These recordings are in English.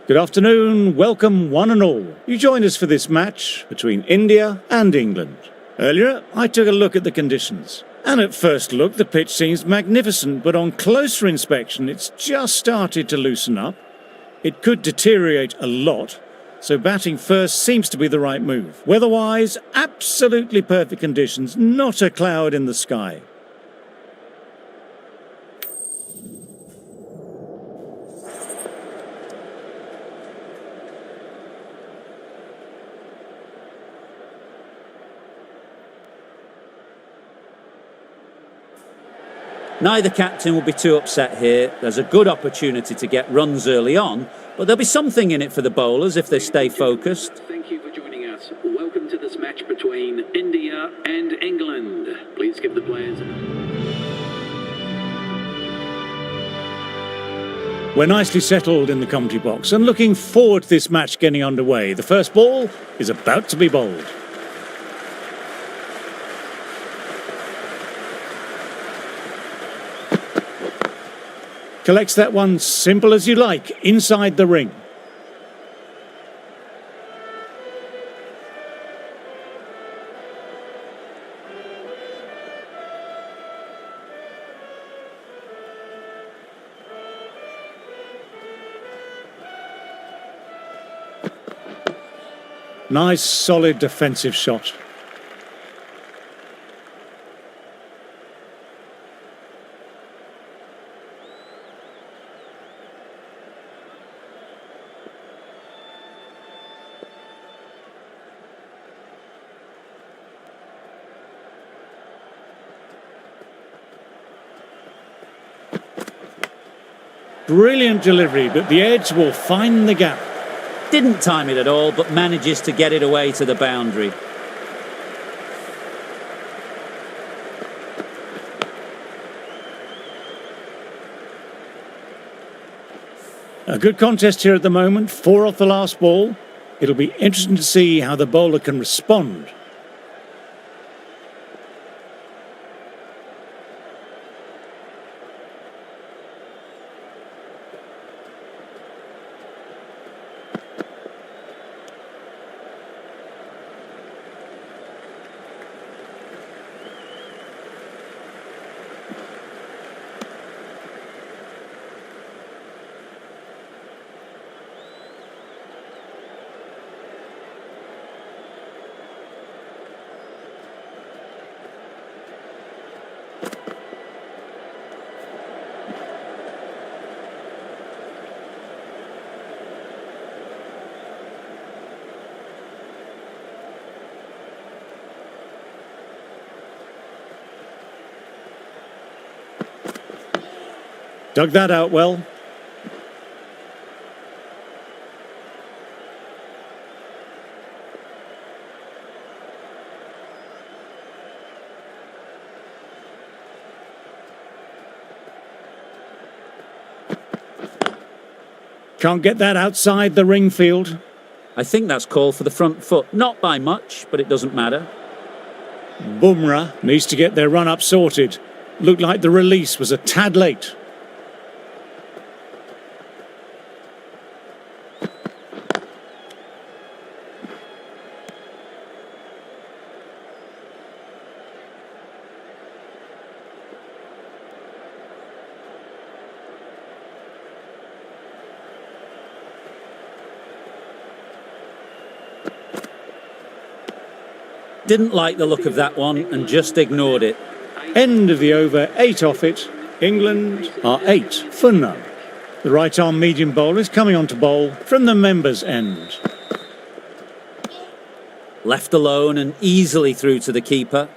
Good afternoon, welcome one and all. You joined us for this match between India and England. Earlier, I took a look at the conditions. And at first look, the pitch seems magnificent, but on closer inspection, it's just started to loosen up. It could deteriorate a lot, so batting first seems to be the right move. Weather-wise, absolutely perfect conditions, not a cloud in the sky. Neither captain will be too upset here. There's a good opportunity to get runs early on, but there'll be something in it for the bowlers if they stay focused. Thank you for joining us. Welcome to this match between India and England. Please give the players... We're nicely settled in the commentary box and looking forward to this match getting underway. The first ball is about to be bowled. Collects that one simple as you like, inside the ring. Nice, solid defensive shot. Brilliant delivery, but the edge will find the gap. Didn't time it at all, but manages to get it away to the boundary. A good contest here at the moment, 4 off the last ball. It'll be interesting to see how the bowler can respond. Dug that out well. Can't get that outside the ring field. I think that's called for the front foot. Not by much, but it doesn't matter. Bumrah needs to get their run-up sorted. Looked like the release was a tad late. Didn't like the look of that one and just ignored it. End of the over, 8 off it. England are 8 for none. The right-arm medium bowler is coming on to bowl from the members' end. Left alone and easily through to the keeper.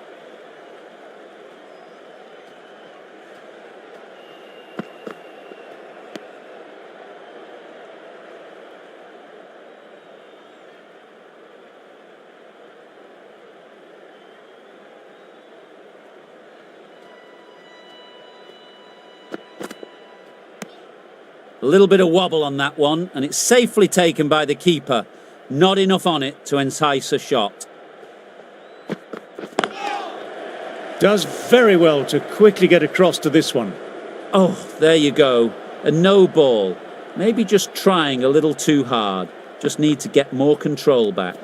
A little bit of wobble on that one, and it's safely taken by the keeper. Not enough on it to entice a shot. Does very well to quickly get across to this one. Oh, there you go. A no ball. Maybe just trying a little too hard. Just need to get more control back.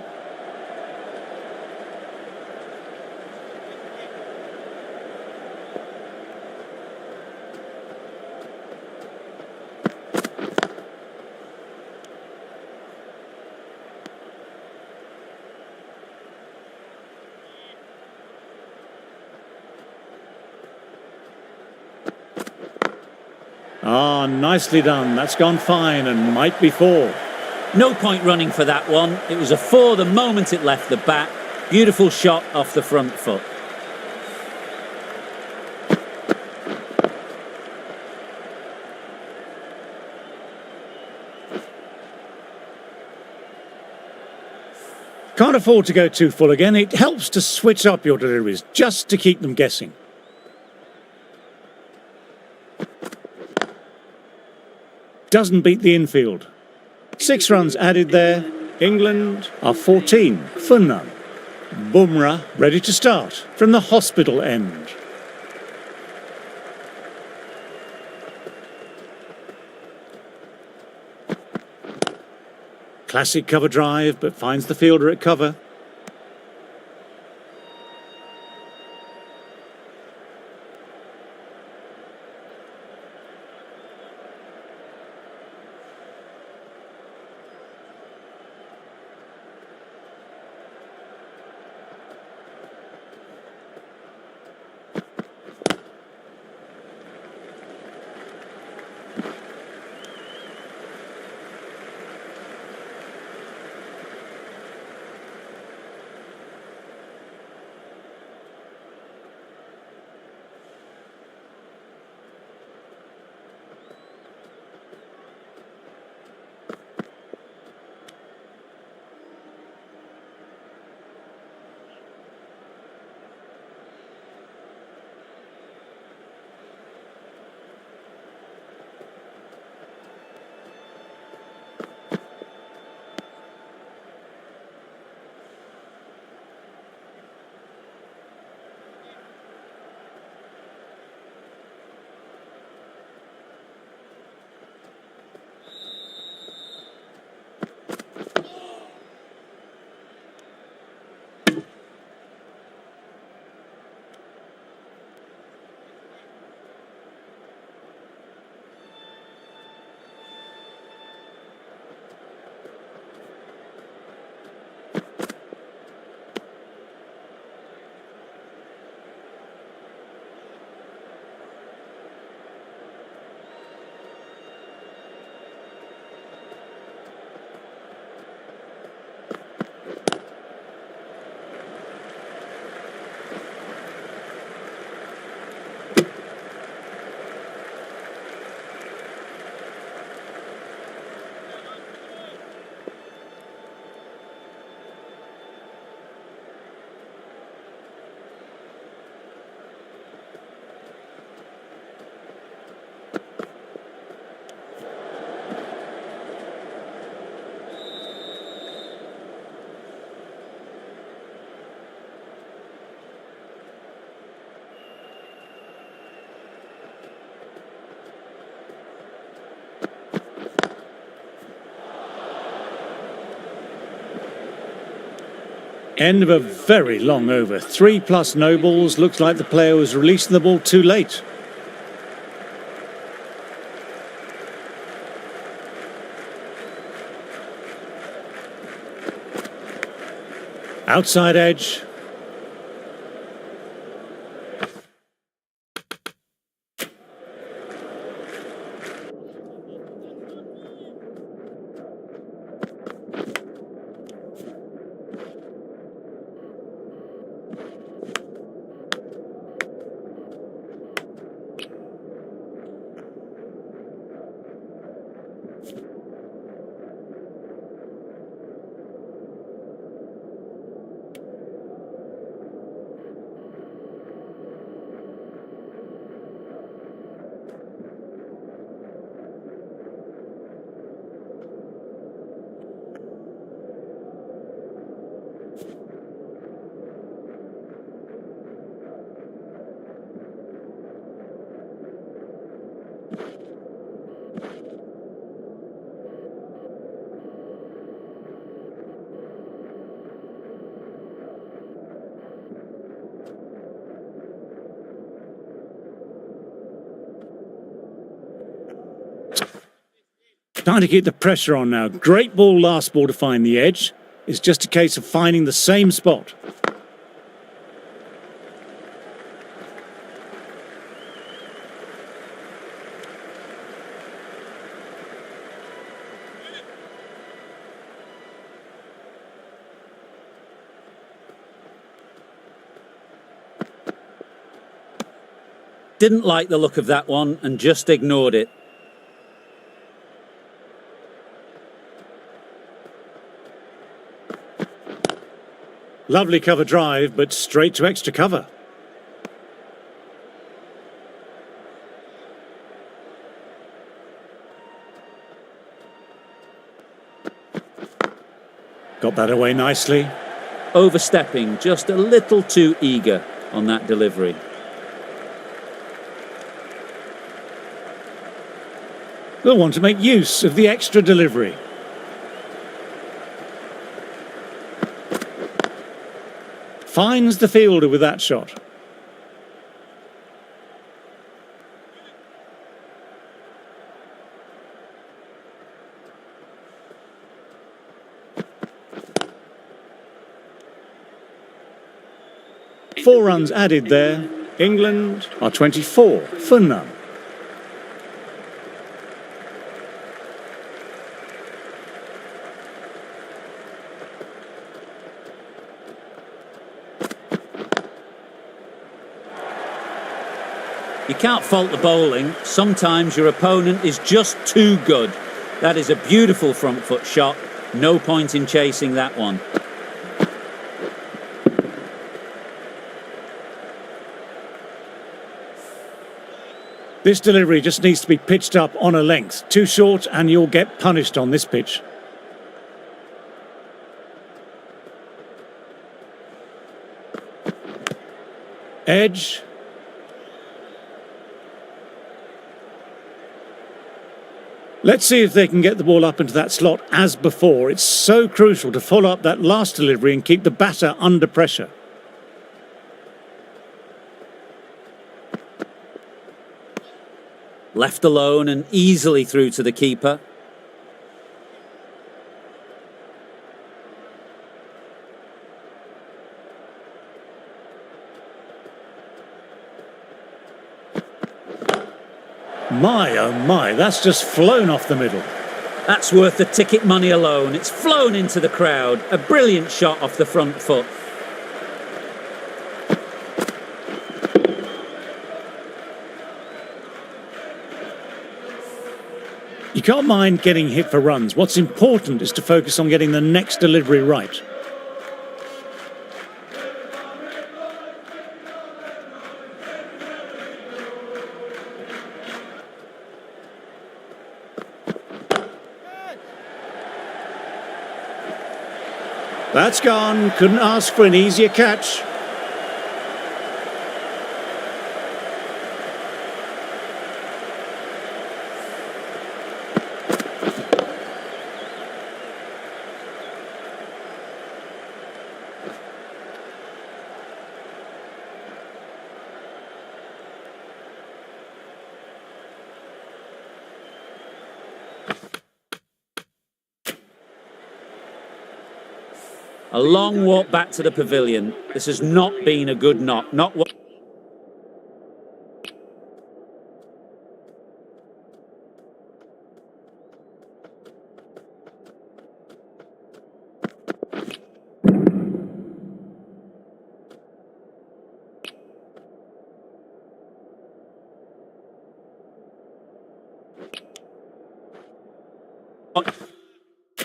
Ah, nicely done. That's gone fine and might be 4. No point running for that one. It was a 4 the moment it left the bat. Beautiful shot off the front foot. Can't afford to go too full again. It helps to switch up your deliveries just to keep them guessing. Doesn't beat the infield. 6 runs added there. England are 14 for none. Bumrah ready to start from the hospital end. Classic cover drive, but finds the fielder at cover. End of a very long over. 3+ no balls. Looks like the player was releasing the ball too late. Outside edge. Trying to keep the pressure on now. Great ball last ball to find the edge. It's just a case of finding the same spot. Didn't like the look of that one and just ignored it. Lovely cover drive, but straight to extra cover. Got that away nicely. Overstepping, just a little too eager on that delivery. They'll want to make use of the extra delivery. Finds the fielder with that shot. Four runs added there. England are 24 for none. You can't fault the bowling. Sometimes your opponent is just too good. That is a beautiful front foot shot. No point in chasing that one. This delivery just needs to be pitched up on a length. Too short and you'll get punished on this pitch. Edge. Let's see if they can get the ball up into that slot as before. It's so crucial to follow up that last delivery and keep the batter under pressure. Left alone and easily through to the keeper. My, oh my, that's just flown off the middle. That's worth the ticket money alone. It's flown into the crowd. A brilliant shot off the front foot. You can't mind getting hit for runs. What's important is to focus on getting the next delivery right. That's gone. Couldn't ask for an easier catch. A long walk back to the pavilion. This has not been a good knock. Not what.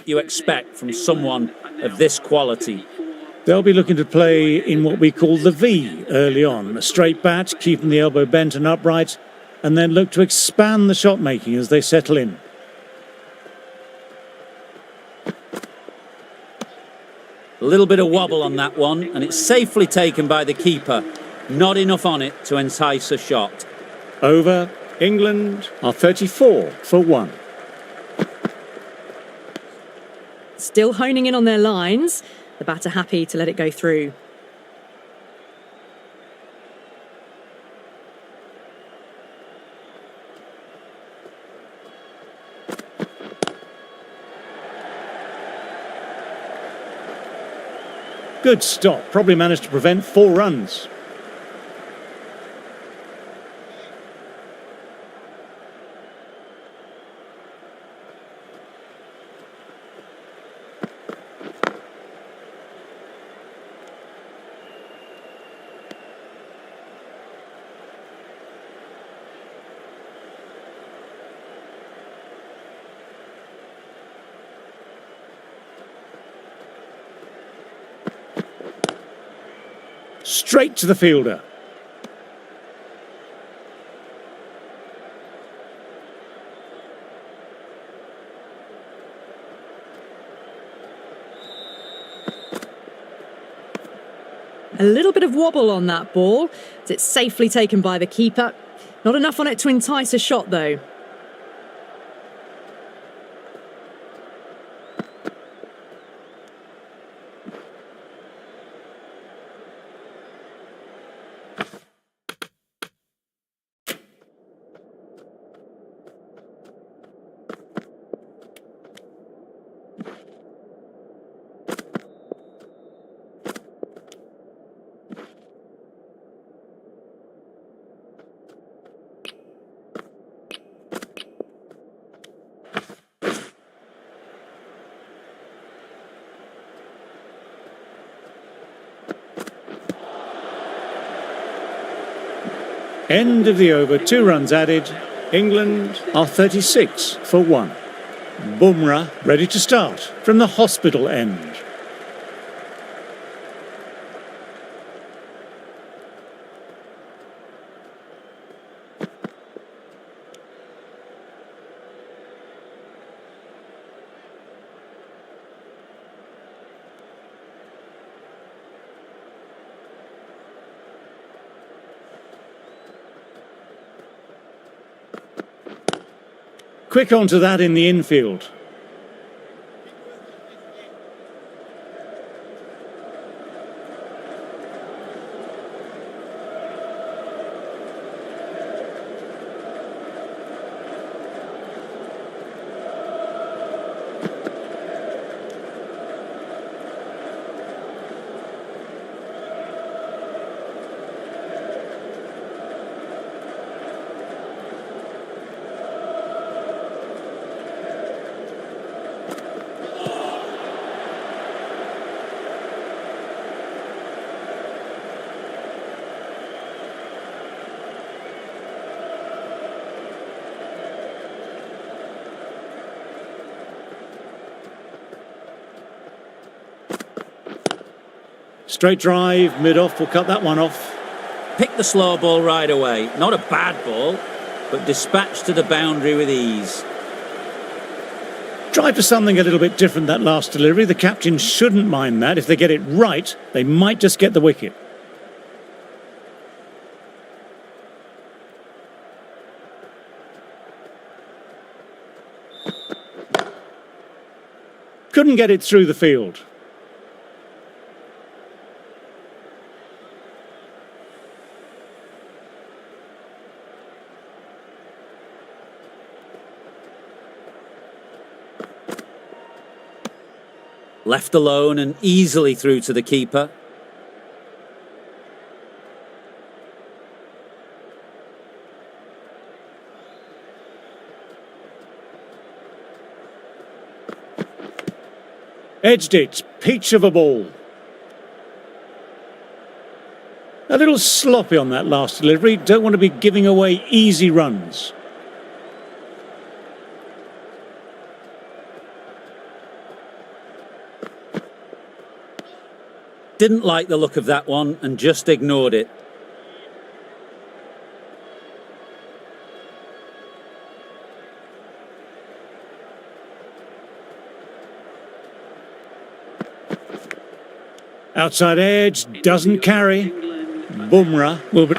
You expect from someone of this quality. They'll be looking to play in what we call the V early on. A straight bat, keeping the elbow bent and upright, and then look to expand the shot making as they settle in. A little bit of wobble on that one, and it's safely taken by the keeper. Not enough on it to entice a shot. Over. England are 34 for 1. Still honing in on their lines. The batter happy to let it go through. Good stop, probably managed to prevent 4 runs. Straight to the fielder. A little bit of wobble on that ball. It's safely taken by the keeper. Not enough on it to entice a shot, though. End of the over, 2 runs added. England are 36 for 1. Bumrah ready to start from the hospital end. Quick onto that in the infield. Straight drive, mid-off, will cut that one off. Pick the slow ball right away. Not a bad ball, but dispatched to the boundary with ease. Tried for something a little bit different that last delivery. The captain shouldn't mind that. If they get it right, they might just get the wicket. Couldn't get it through the field. Left alone and easily through to the keeper. Edged it, peach of a ball. A little sloppy on that last delivery. Don't want to be giving away easy runs. Didn't like the look of that one and just ignored it. Outside edge, doesn't carry. Bumrah will be...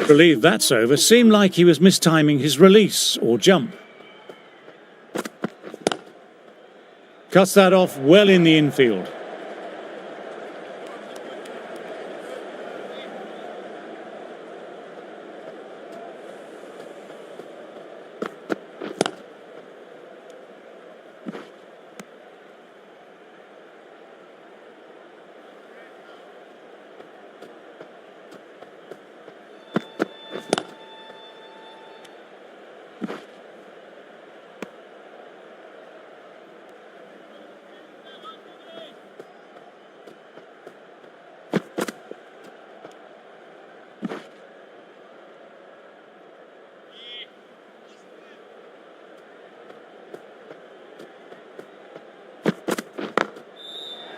Relieved that's over, seemed like he was mistiming his release or jump. Cuts that off well in the infield.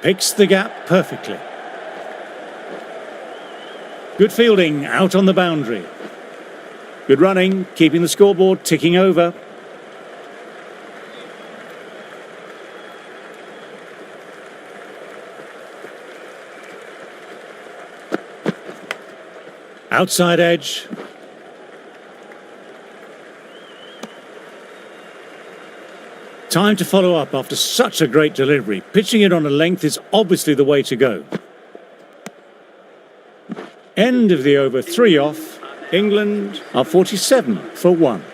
Picks the gap perfectly. Good fielding out on the boundary. Good running, keeping the scoreboard ticking over. Outside edge. Time to follow up after such a great delivery. Pitching it on a length is obviously the way to go. End of the over, 3 off. England are 47 for 1.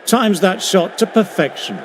Times that shot to perfection.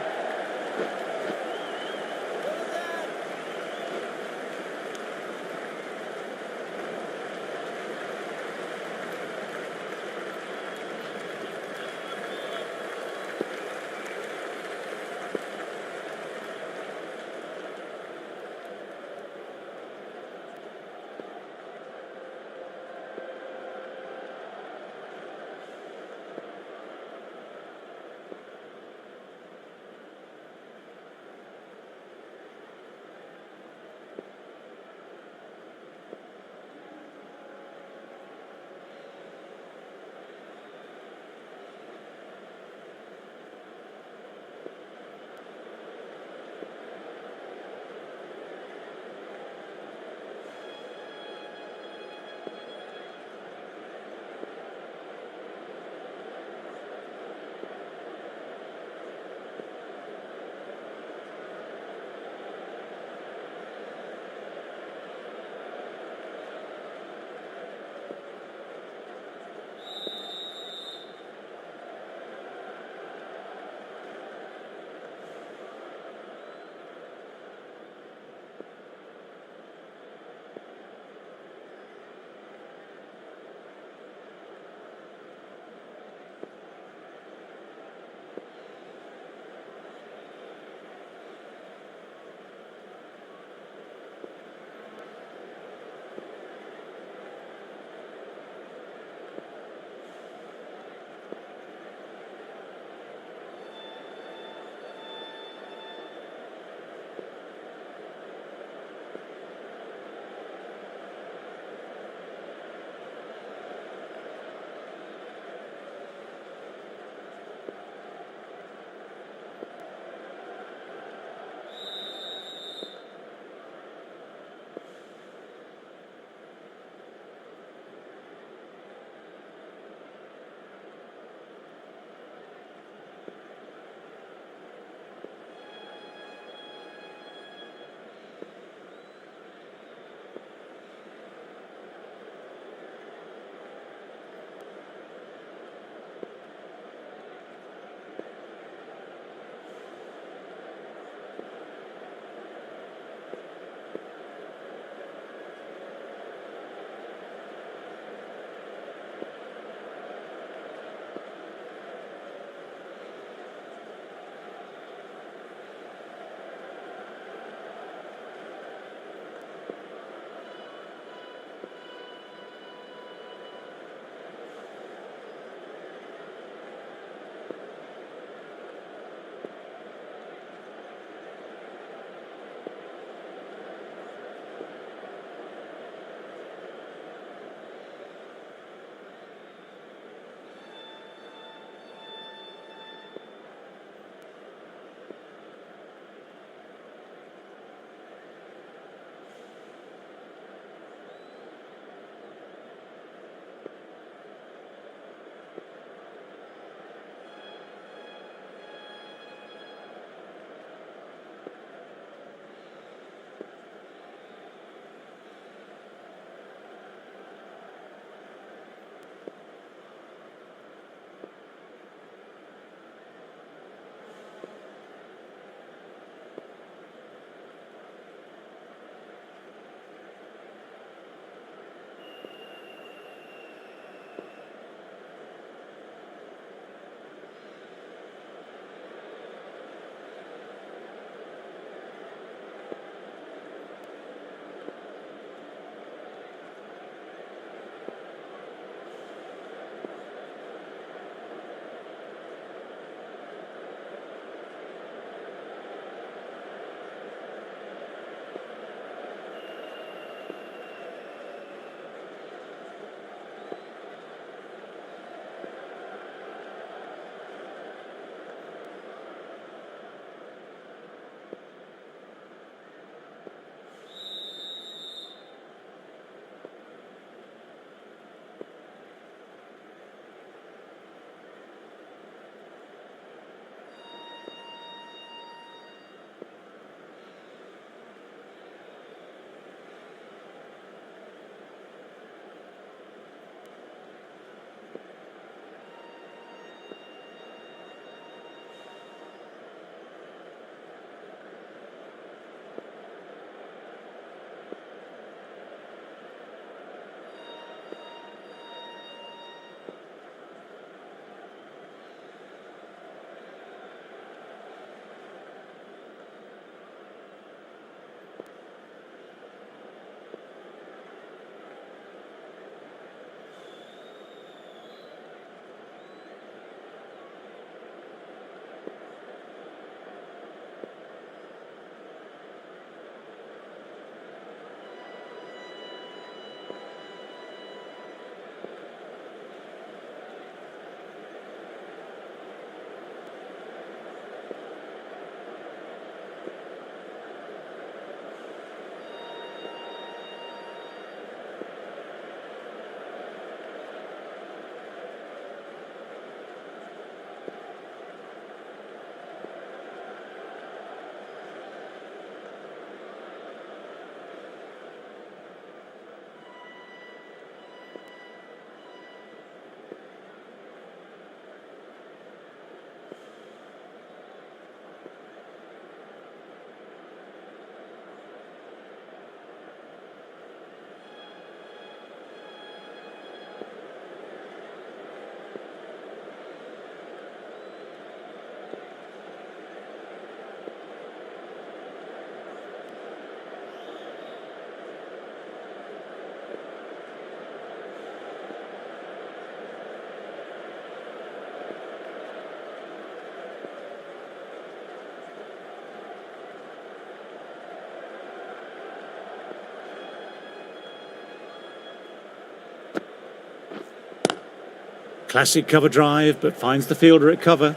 Classic cover drive, but finds the fielder at cover.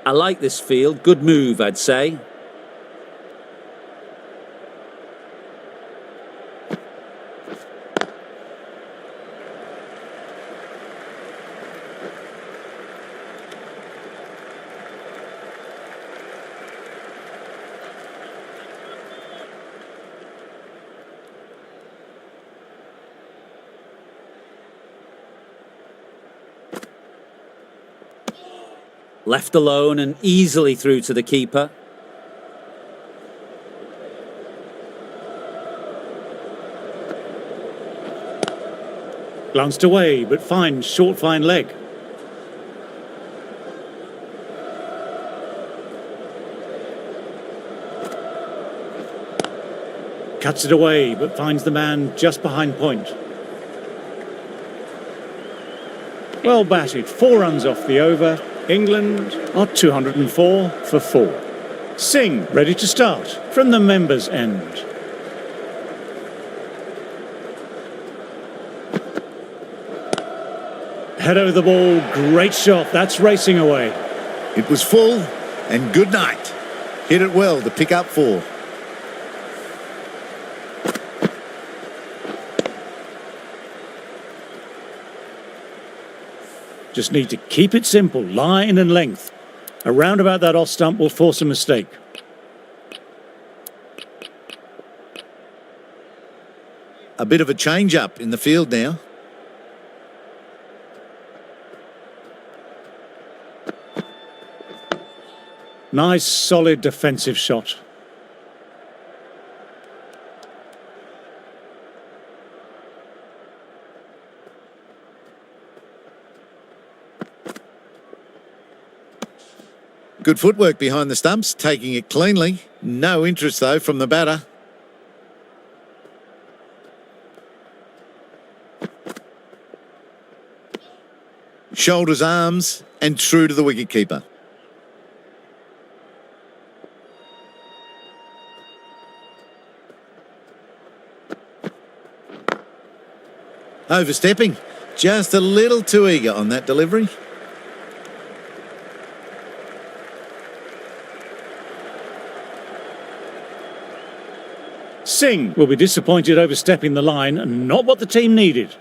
I like this field. Good move, I'd say. Left alone and easily through to the keeper. Glanced away, but finds short fine leg. Cuts it away, but finds the man just behind point. Well batted, 4 runs off the over. England are 204 for 4. Singh ready to start from the members' end. Head over the ball, great shot, that's racing away. It was full and good night. Hit it well to pick up 4. Just need to keep it simple, line and length. Around about that off stump will force a mistake. A bit of a change-up in the field now. Nice, solid defensive shot. Good footwork behind the stumps, taking it cleanly. No interest, though, from the batter. Shoulders, arms, and true to the wicketkeeper. Overstepping. Just a little too eager on that delivery. Singh will be disappointed overstepping the line and not what the team needed.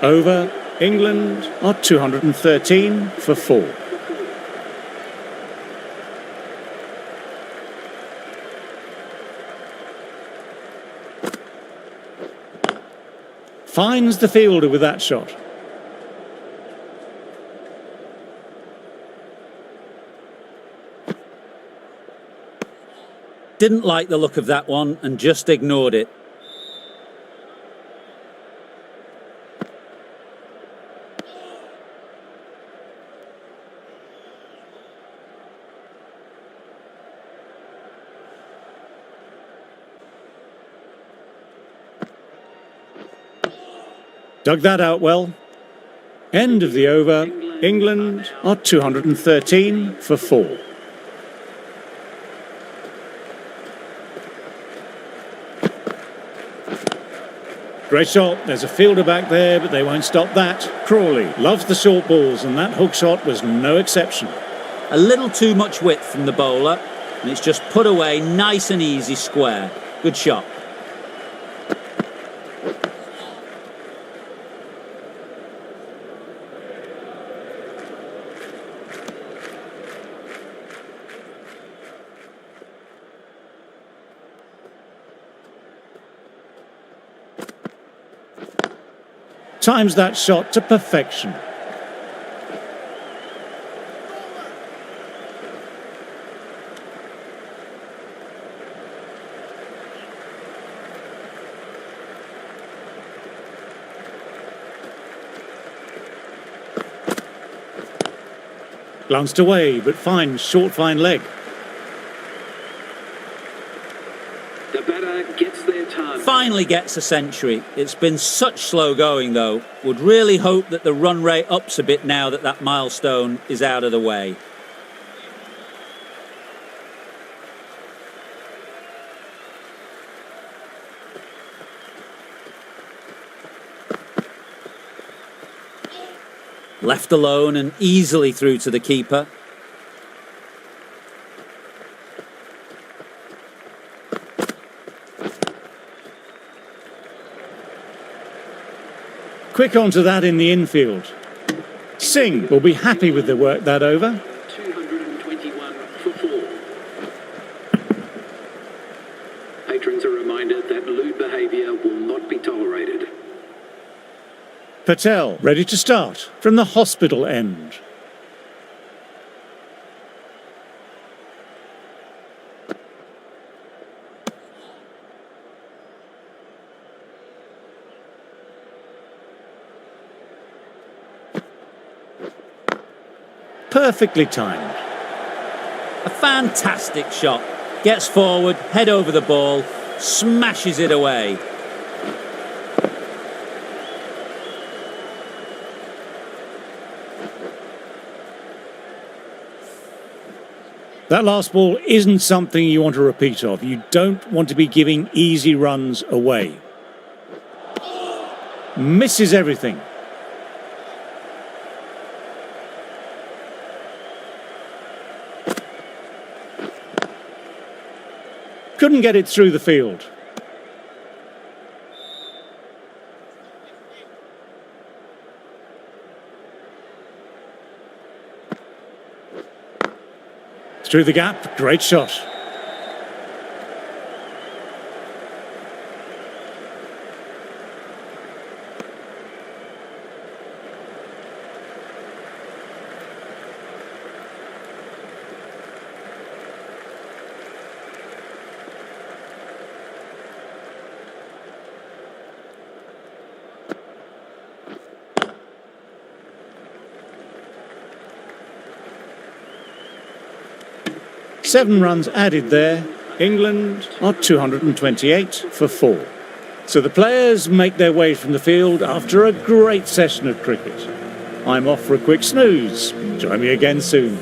Over, England are 213 for 4. Finds the fielder with that shot. Didn't like the look of that one and just ignored it. Dug that out well. End of the over. England are 213 for 4. Great shot. There's a fielder back there, but they won't stop that. Crawley loves the short balls, and that hook shot was no exception. A little too much width from the bowler, and it's just put away nice and easy square. Good shot. Times that shot to perfection. Glanced away, but fine, short fine leg. The batter gets their ton. Finally gets a century. It's been such slow going though. Would really hope that the run rate ups a bit now that that milestone is out of the way. Left alone and easily through to the keeper. Quick onto that in the infield. Singh will be happy with the work that over. 221 for 4. Patrons are reminded that lewd behaviour will not be tolerated. Patel ready to start from the hospital end. Perfectly timed. A fantastic shot. Gets forward, head over the ball, smashes it away. That last ball isn't something you want a repeat of. You don't want to be giving easy runs away. Misses everything. Couldn't get it through the field. Through the gap, great shot. Seven runs added there. England are 228 for 4. So the players make their way from the field after a great session of cricket. I'm off for a quick snooze. Join me again soon.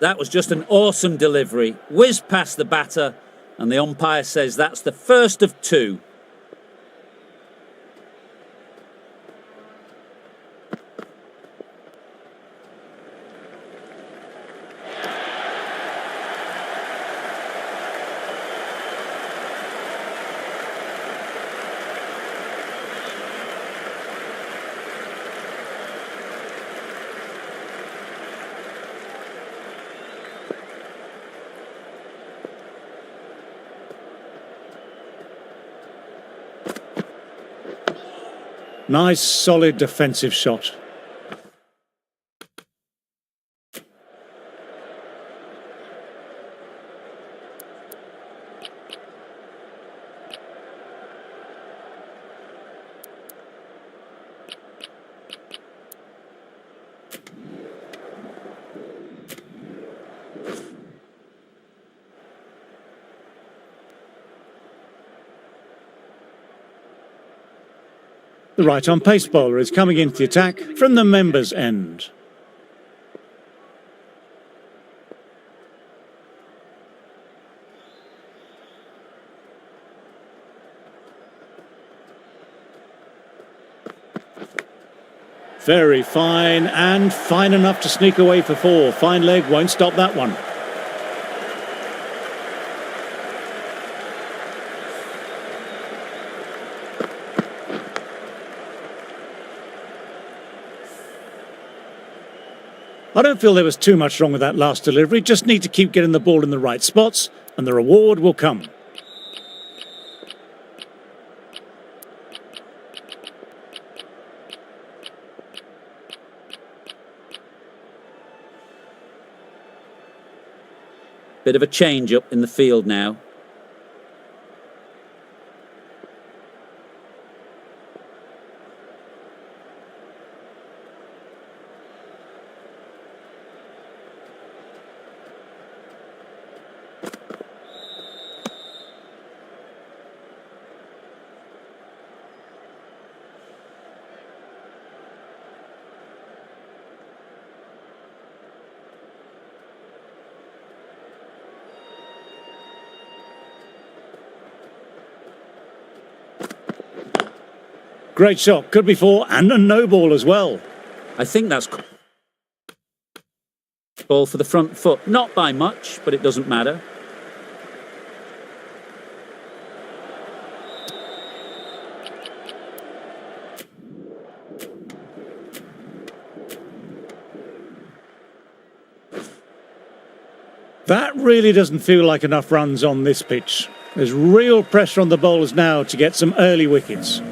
That was just an awesome delivery. Whizzed past the batter, and the umpire says that's the first of 2. Nice, solid defensive shot. The right-on pace bowler is coming into the attack from the members' end. Very fine, and fine enough to sneak away for 4. Fine leg, won't stop that one. I don't feel there was too much wrong with that last delivery. Just need to keep getting the ball in the right spots, and the reward will come. Bit of a change up in the field now. Great shot, could be 4, and a no ball as well. I think that's ball for the front foot. Not by much, but it doesn't matter. That really doesn't feel like enough runs on this pitch. There's real pressure on the bowlers now to get some early wickets.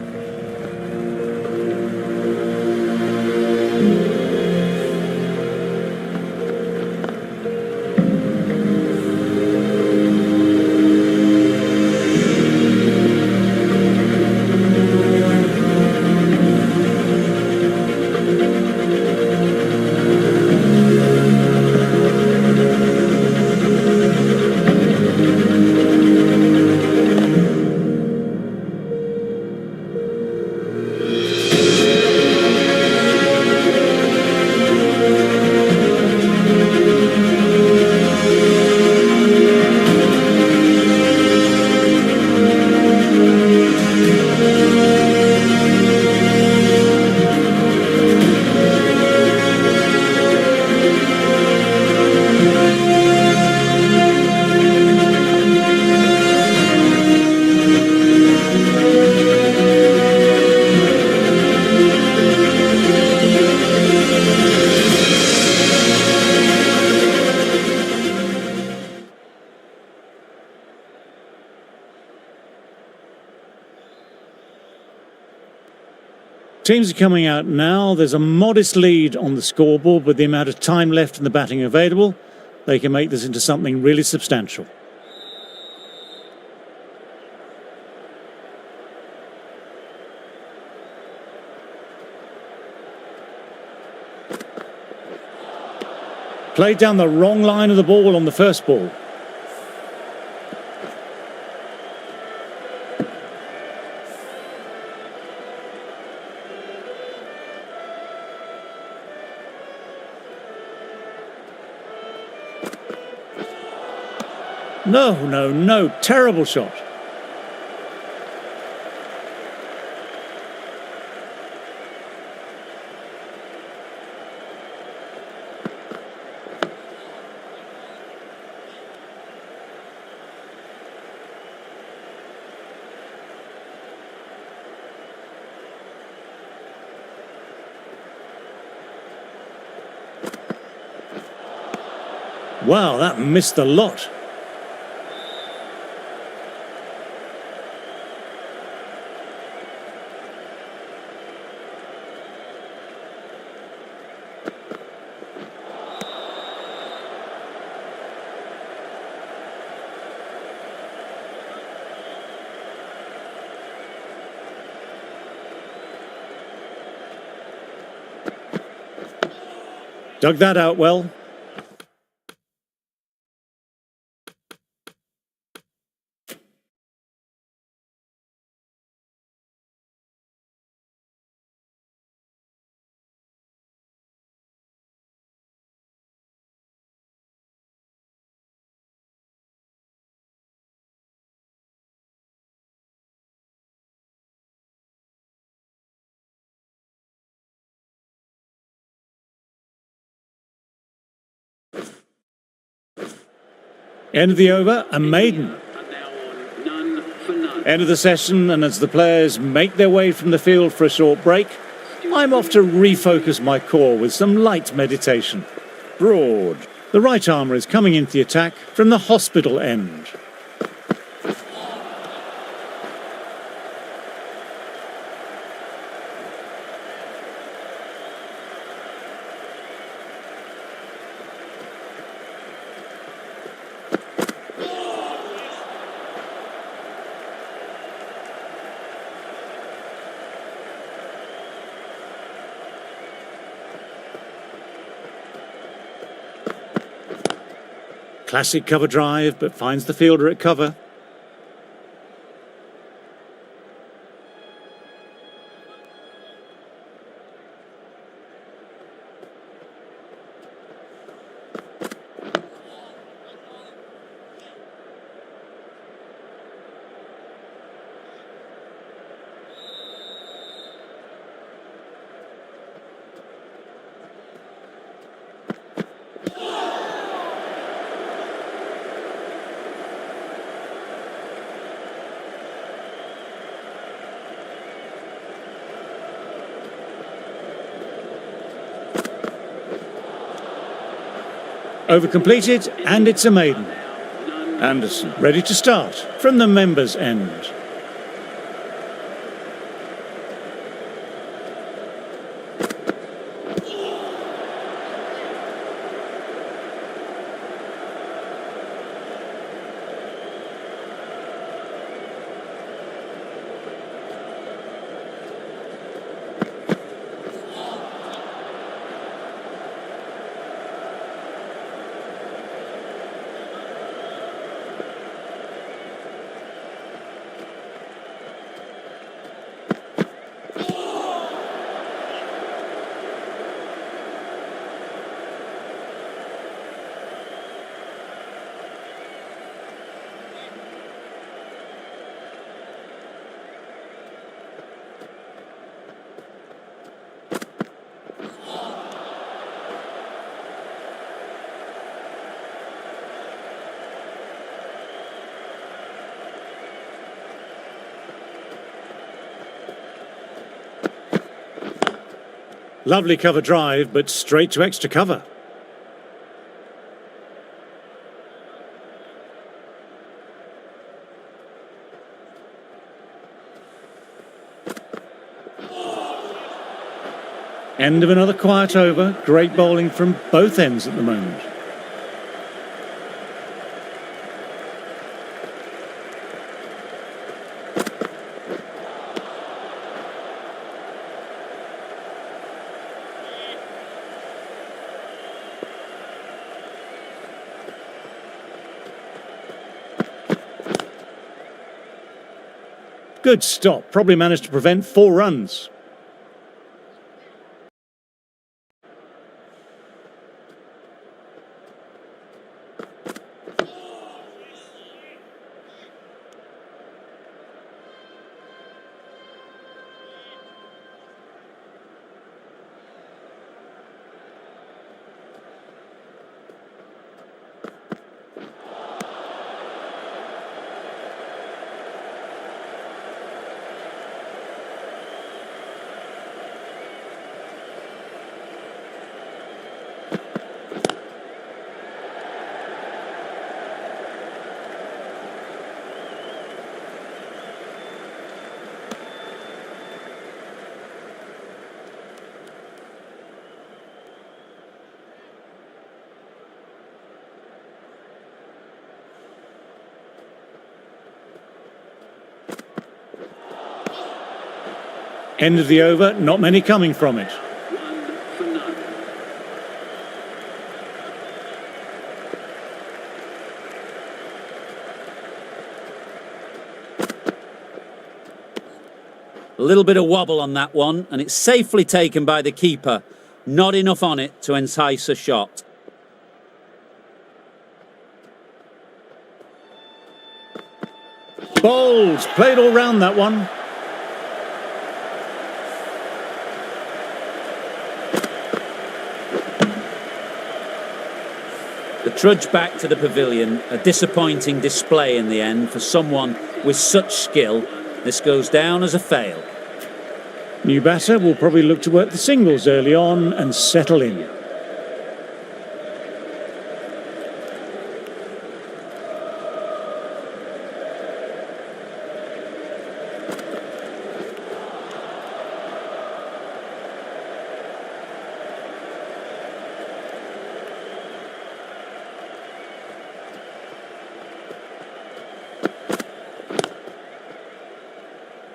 Teams are coming out now. There's a modest lead on the scoreboard with the amount of time left in the batting available. They can make this into something really substantial. Played down the wrong line of the ball on the first ball. No, terrible shot. Wow, that missed the lot. Dug that out well. End of the over, a maiden. And now on none for none. End of the session, and as the players make their way from the field for a short break, I'm off to refocus my core with some light meditation. Broad. The right armour is coming into the attack from the hospital end. Classic cover drive, but finds the fielder at cover. Over completed, and it's a maiden. Anderson ready to start from the members' end. Lovely cover drive, but straight to extra cover. End of another quiet over. Great bowling from both ends at the moment. Good stop. Probably managed to prevent 4 runs. End of the over, not many coming from it. One for none. A little bit of wobble on that one, and it's safely taken by the keeper. Not enough on it to entice a shot. Bowls, played all round that one. The trudge back to the pavilion, a disappointing display in the end for someone with such skill. This goes down as a fail. New batter will probably look to work the singles early on and settle in.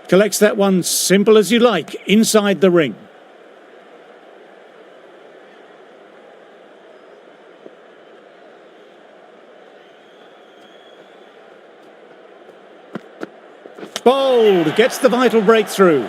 Collects that one simple as you like, inside the ring. Bowled, gets the vital breakthrough.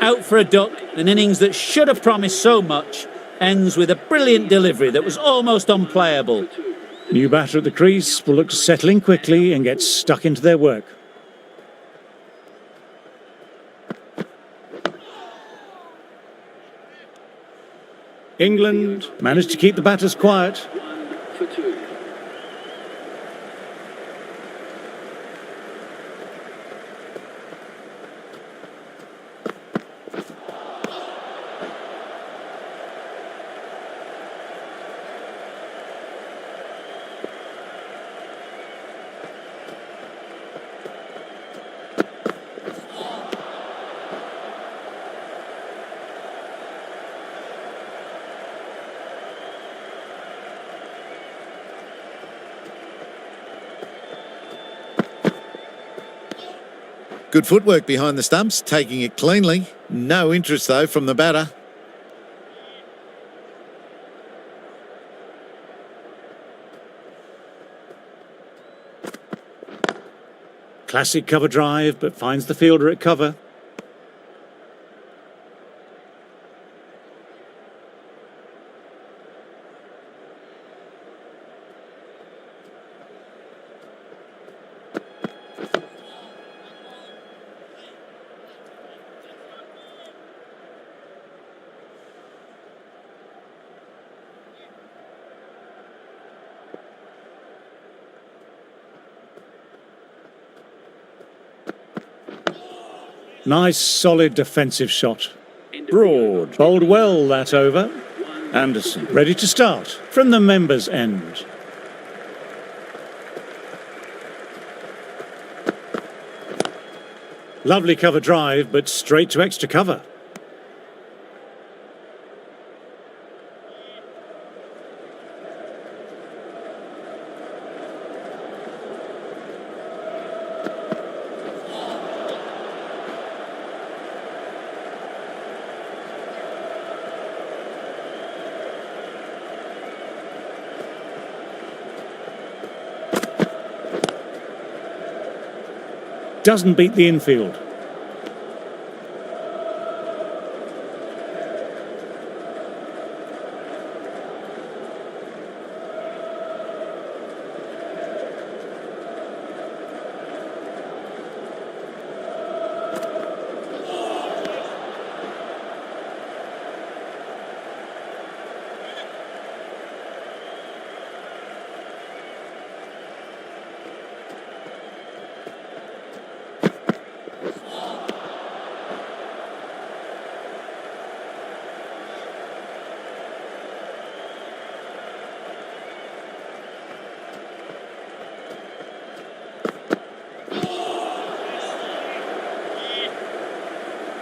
Out for a duck, an innings that should have promised so much, ends with a brilliant delivery that was almost unplayable. New batter at the crease will look to settle in quickly and get stuck into their work. England managed to keep the batters quiet. 1 for 2. Good footwork behind the stumps, taking it cleanly. No interest, though, from the batter. Classic cover drive, but finds the fielder at cover. Nice, solid defensive shot. Broad, bowled well that over. Anderson, ready to start from the members' end. Lovely cover drive, but straight to extra cover. Doesn't beat the infield.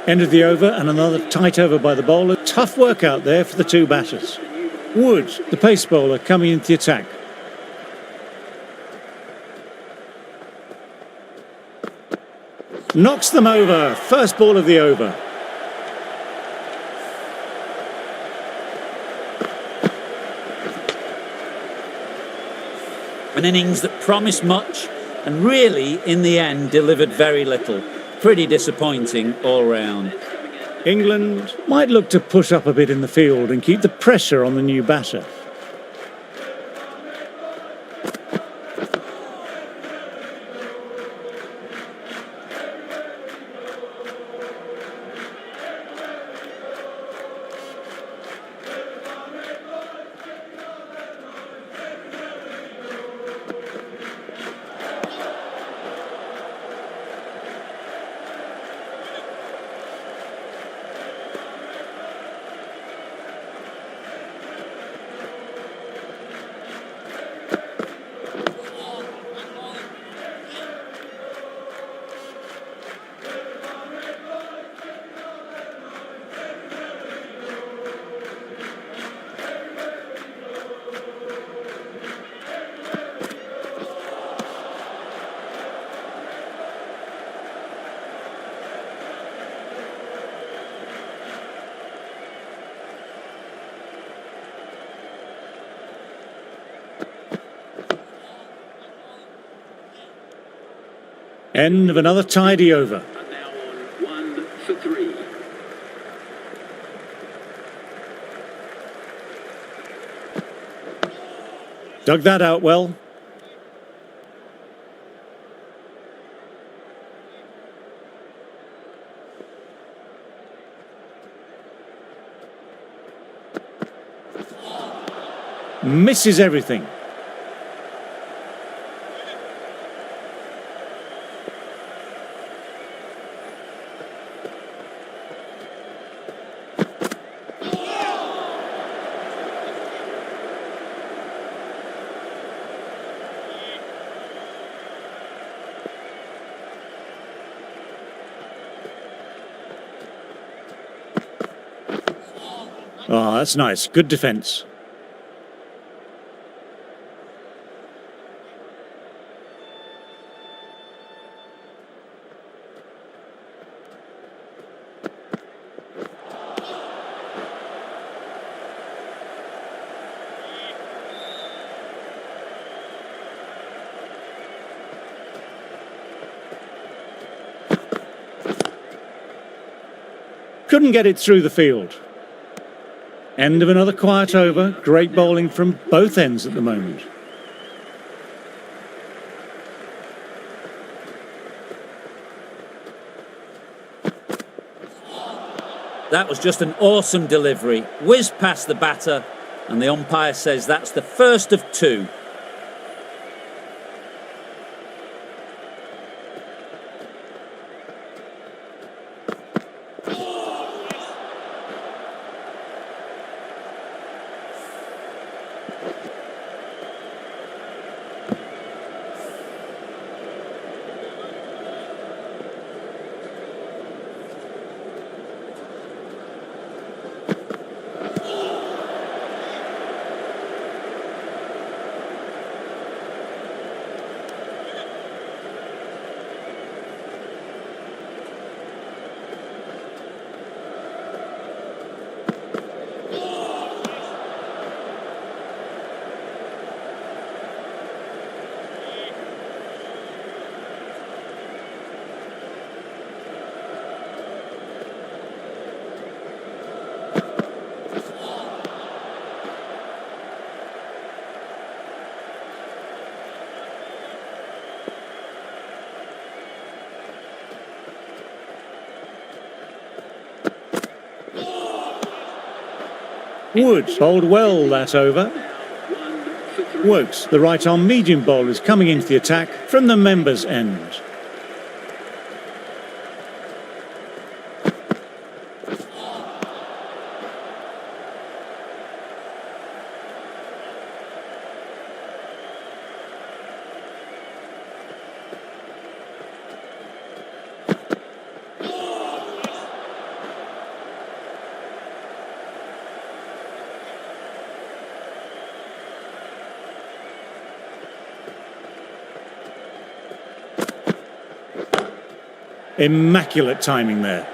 End of the over and another tight over by the bowler. Tough work out there for the two batters. Wood, the pace bowler, coming into the attack. Knocks them over. First ball of the over. An innings that promised much and really, in the end, delivered very little. Pretty disappointing all round. England might look to push up a bit in the field and keep the pressure on the new batter. End of another tidy over. And now on 1 for 3. Dug that out well. Misses everything. Oh, that's nice. Good defence. Couldn't get it through the field. End of another quiet over. Great bowling from both ends at the moment. That was just an awesome delivery. Whizzed past the batter, and the umpire says that's the first of 2. Woods bowled well that over. Wokes, the right-arm medium bowler, is coming into the attack from the members' end. Immaculate timing there.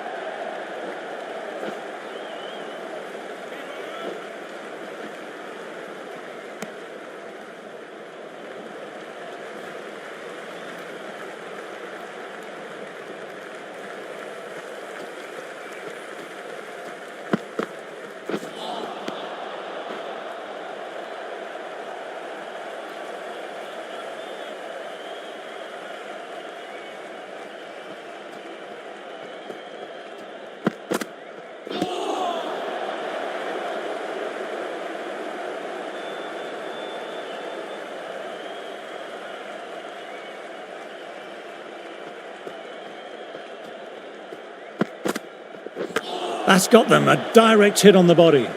That's got them, a direct hit on the body.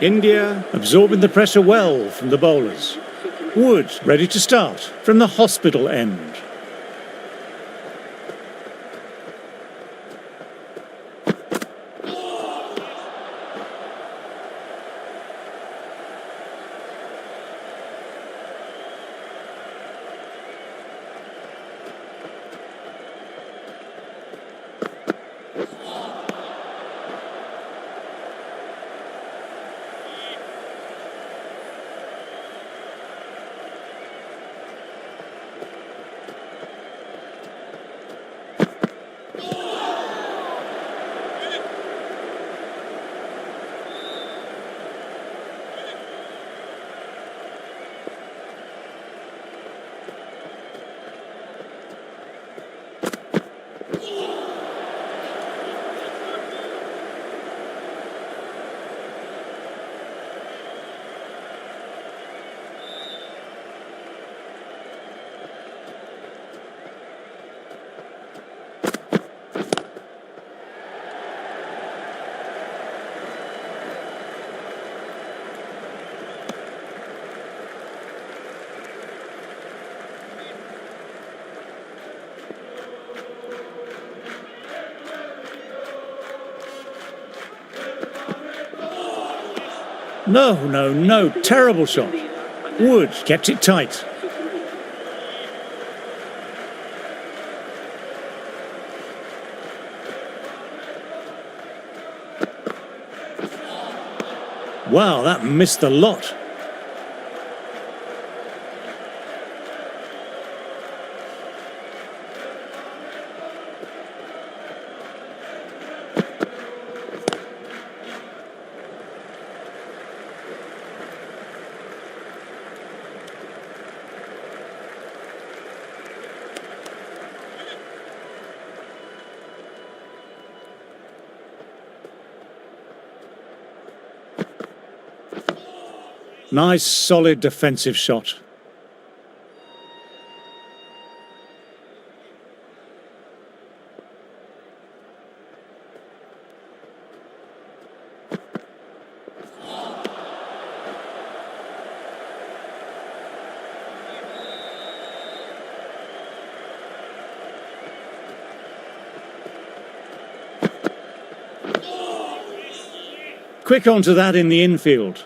India absorbing the pressure well from the bowlers. Wood ready to start from the hospital end. No, terrible shot. Wood kept it tight. Wow, that missed the lot. Nice, solid defensive shot. Quick onto that in the infield.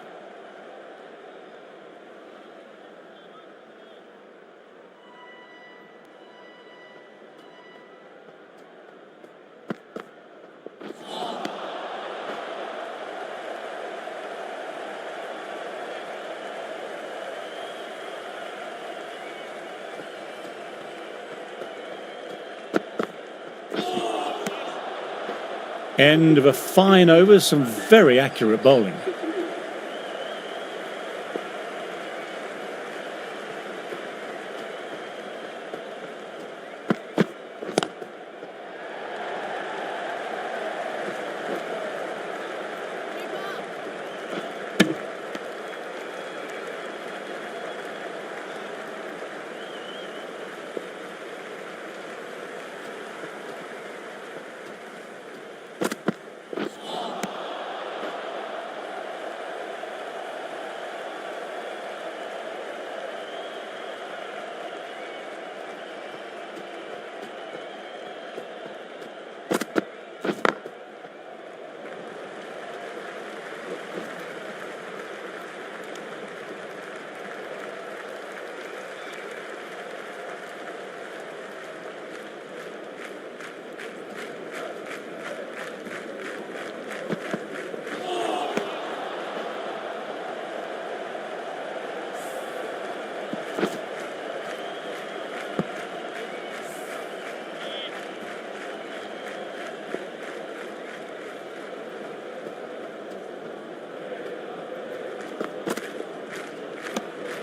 End of a fine over, some very accurate bowling.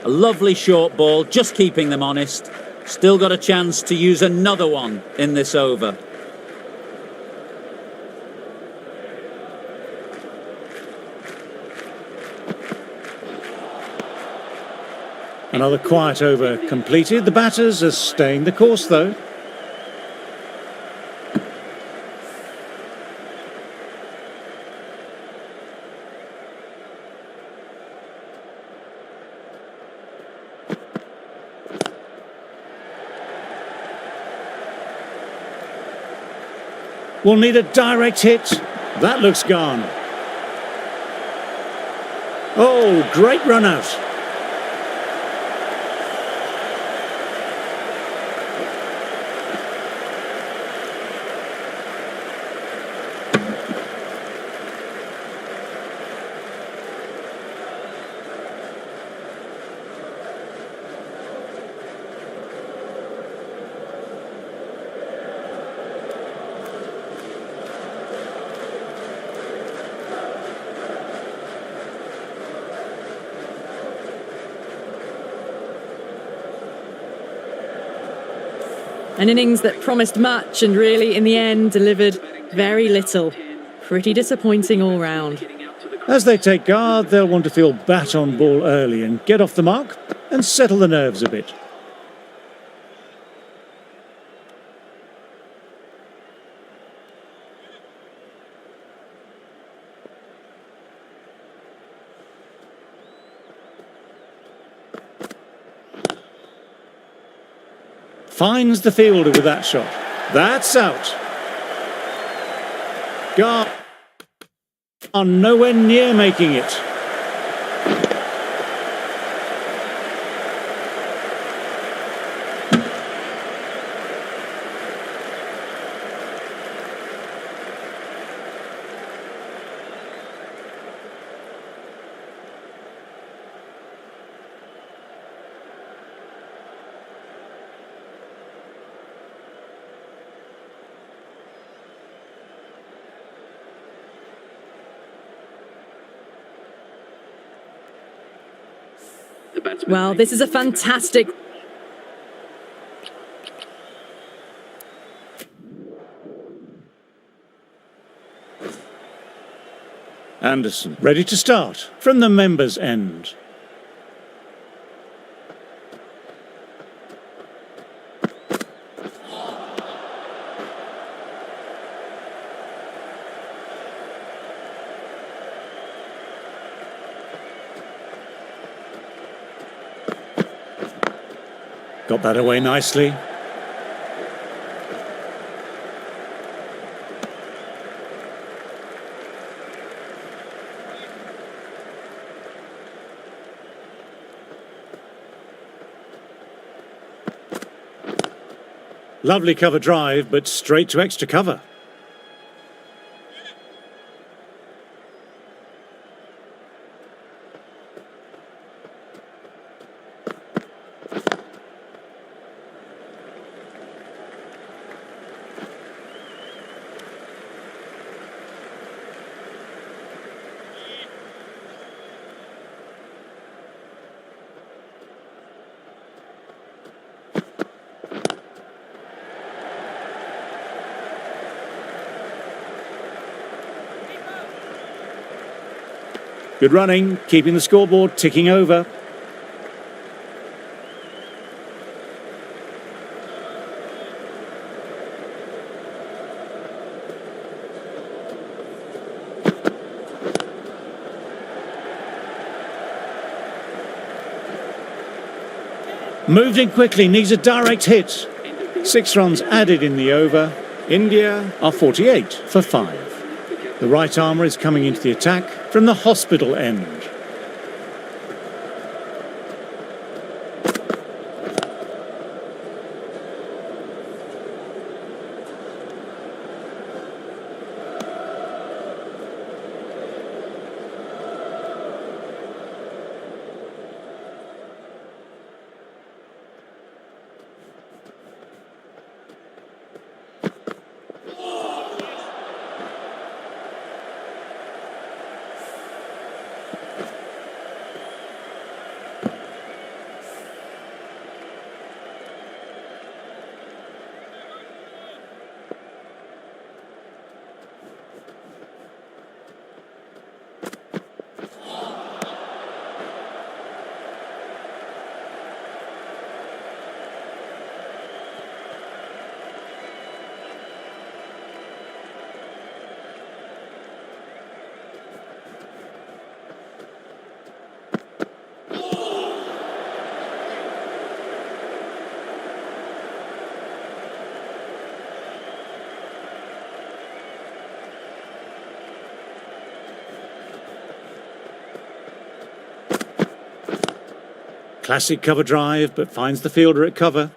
A lovely short ball, just keeping them honest. Still got a chance to use another one in this over. Another quiet over completed. The batters are staying the course though. Will need a direct hit. That looks gone. Oh, great run out. An innings that promised much and really, in the end, delivered very little. Pretty disappointing all round. As they take guard, they'll want to feel bat on ball early and get off the mark and settle the nerves a bit. Finds the fielder with that shot. That's out. Guard are nowhere near making it. Well, this is a fantastic... Anderson, ready to start from the members' end. Got that away nicely. Lovely cover drive, but straight to extra cover. Good running, keeping the scoreboard ticking over. Moved in quickly, needs a direct hit. 6 runs added in the over. India are 48 for 5. The right armour is coming into the attack from the hospital end. Classic cover drive, but finds the fielder at cover.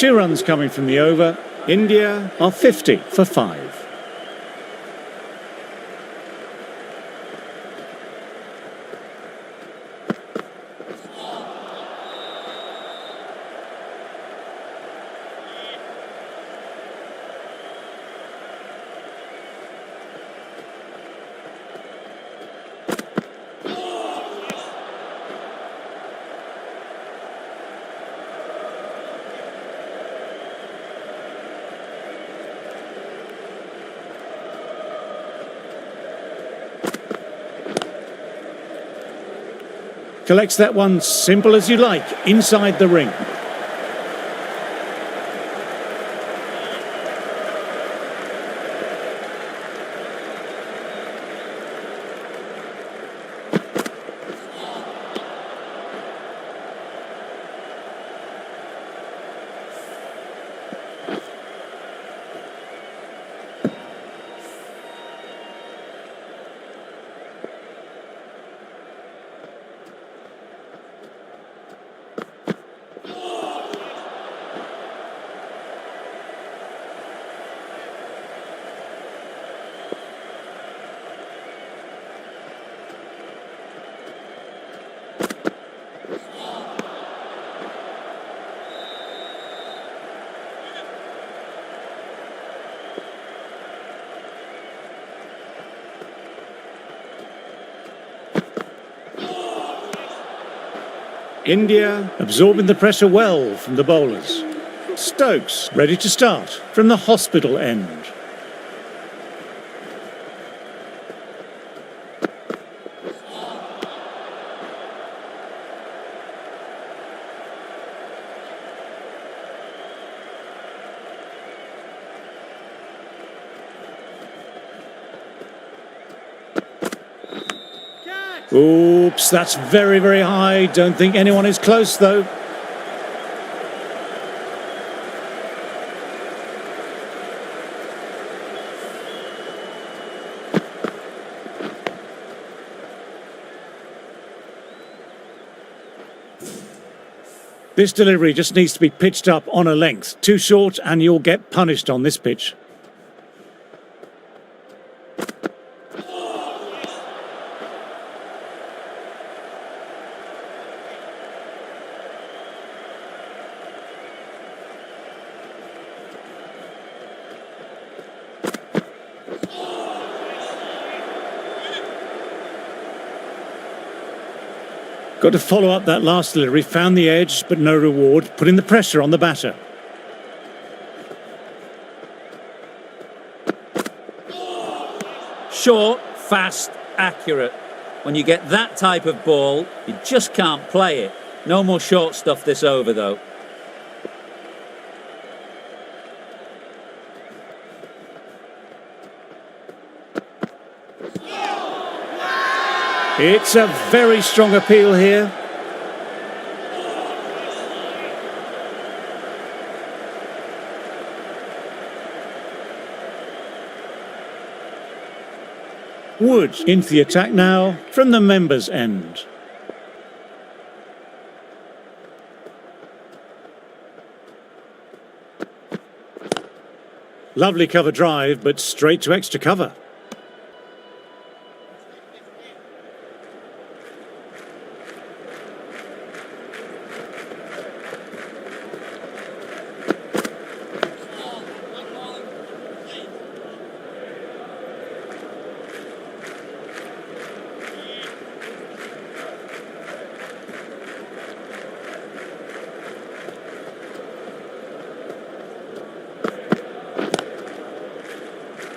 Two runs coming from the over. India are 50 for 5. Collects that one simple as you like, inside the ring. India absorbing the pressure well from the bowlers. Stokes ready to start from the hospital end. Oops, that's very, very high. Don't think anyone is close, though. This delivery just needs to be pitched up on a length. Too short and you'll get punished on this pitch. Got to follow up that last delivery, found the edge, but no reward, putting the pressure on the batter. Short, fast, accurate. When you get that type of ball, you just can't play it. No more short stuff this over, though. It's a very strong appeal here. Wood into the attack now from the members' end. Lovely cover drive, but straight to extra cover.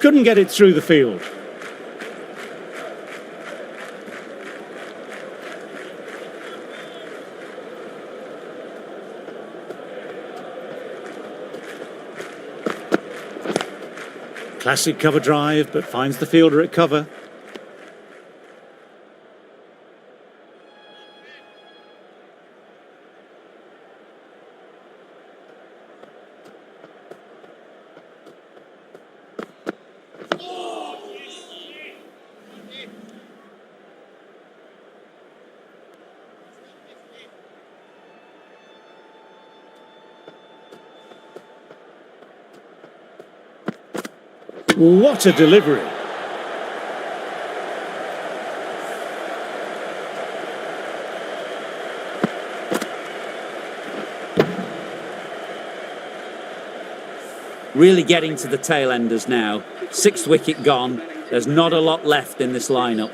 couldn't get it through the field. Classic cover drive, but finds the fielder at cover. What a delivery! Really getting to the tail enders now. 6th wicket gone. There's not a lot left in this lineup.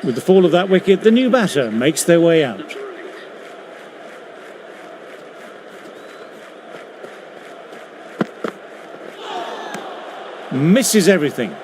With the fall of that wicket, the new batter makes their way out. Misses everything.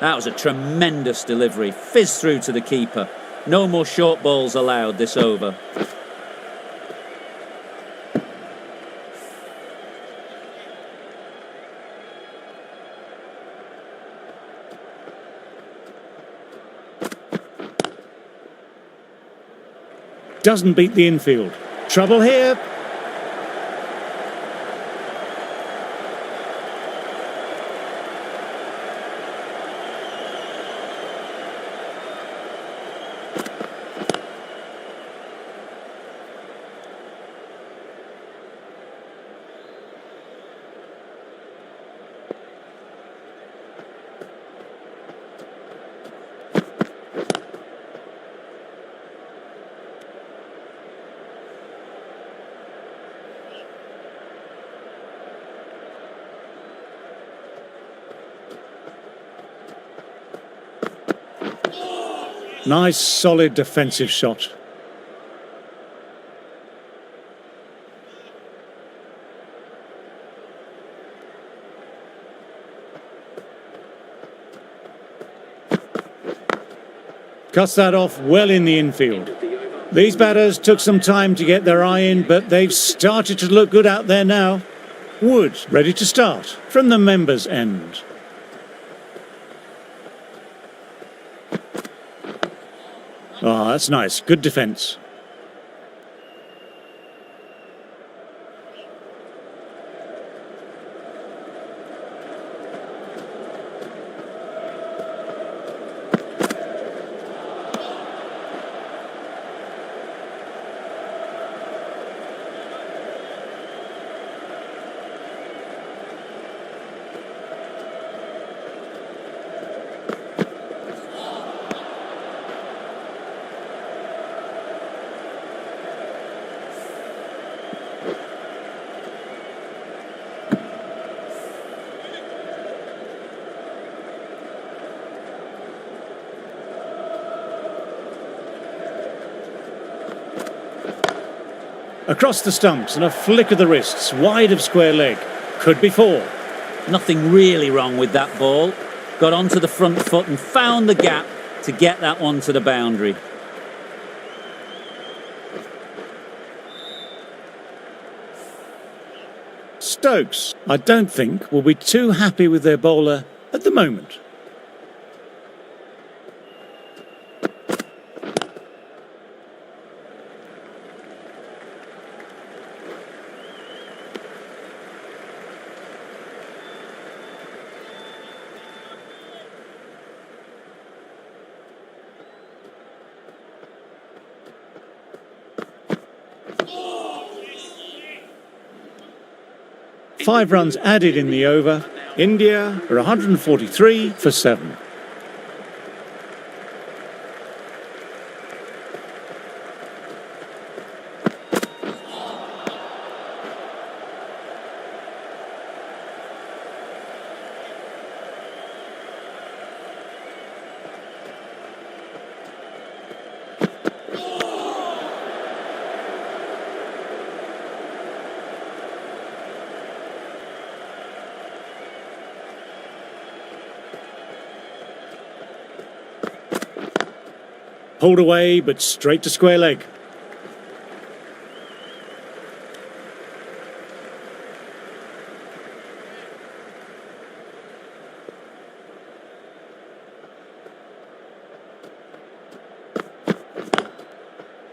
That was a tremendous delivery. Fizzed through to the keeper. No more short balls allowed this over. Doesn't beat the infield. Trouble here. Nice, solid defensive shot. Cuts that off well in the infield. These batters took some time to get their eye in, but they've started to look good out there now. Wood ready to start from the members' end. Oh, that's nice. Good defence. Across the stumps and a flick of the wrists, wide of square leg. Could be 4. Nothing really wrong with that ball. Got onto the front foot and found the gap to get that one to the boundary. Stokes, I don't think, will be too happy with their bowler at the moment. Five runs added in the over. India are 143 for 7. Pulled away, but straight to square leg.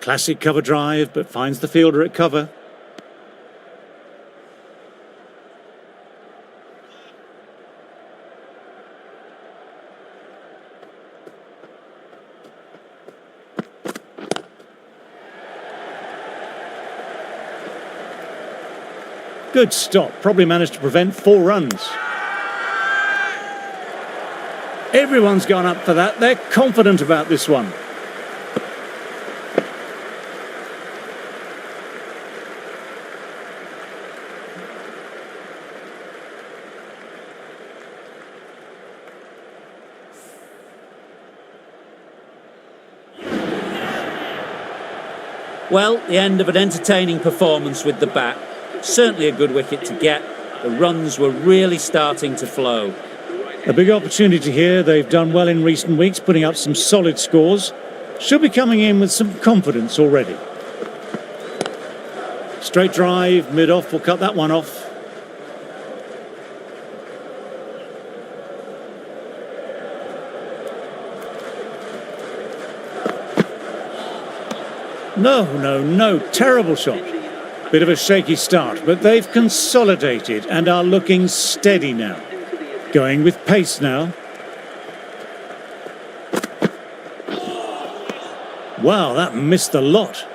Classic cover drive, but finds the fielder at cover. Good stop, probably managed to prevent 4 runs. Everyone's gone up for that, they're confident about this one. Well, the end of an entertaining performance with the bat. Certainly a good wicket to get. The runs were really starting to flow. A big opportunity here. They've done well in recent weeks, putting up some solid scores. Should be coming in with some confidence already. Straight drive, mid-off, will cut that one off. No, terrible shot. Bit of a shaky start, but they've consolidated and are looking steady now. Going with pace now. Wow, that missed the lot.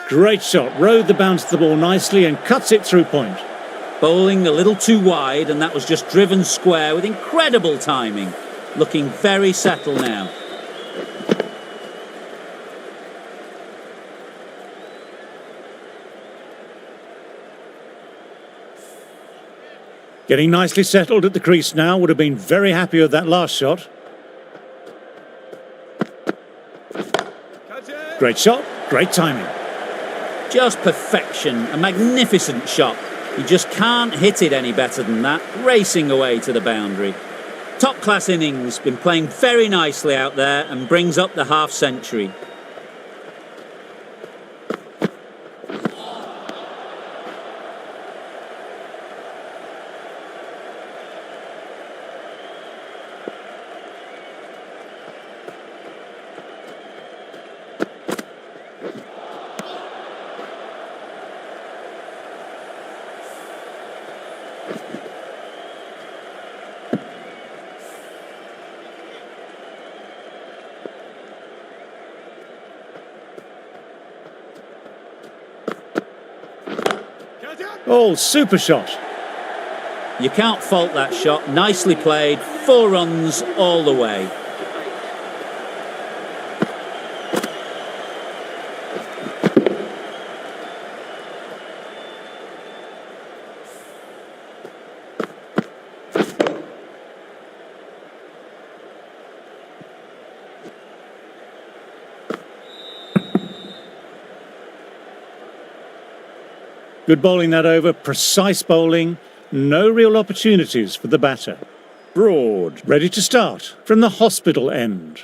Great shot, rode the bounce of the ball nicely and cuts it through point. Bowling a little too wide, and that was just driven square with incredible timing. Looking very settled now. Getting nicely settled at the crease now, would have been very happy with that last shot. Great shot, great timing. Just perfection, a magnificent shot. You just can't hit it any better than that, racing away to the boundary. Top-class innings, been playing very nicely out there and brings up the half-century. Oh, super shot. You can't fault that shot. Nicely played. 4 runs all the way. Good bowling that over, precise bowling, no real opportunities for the batter. Broad, ready to start from the hospital end.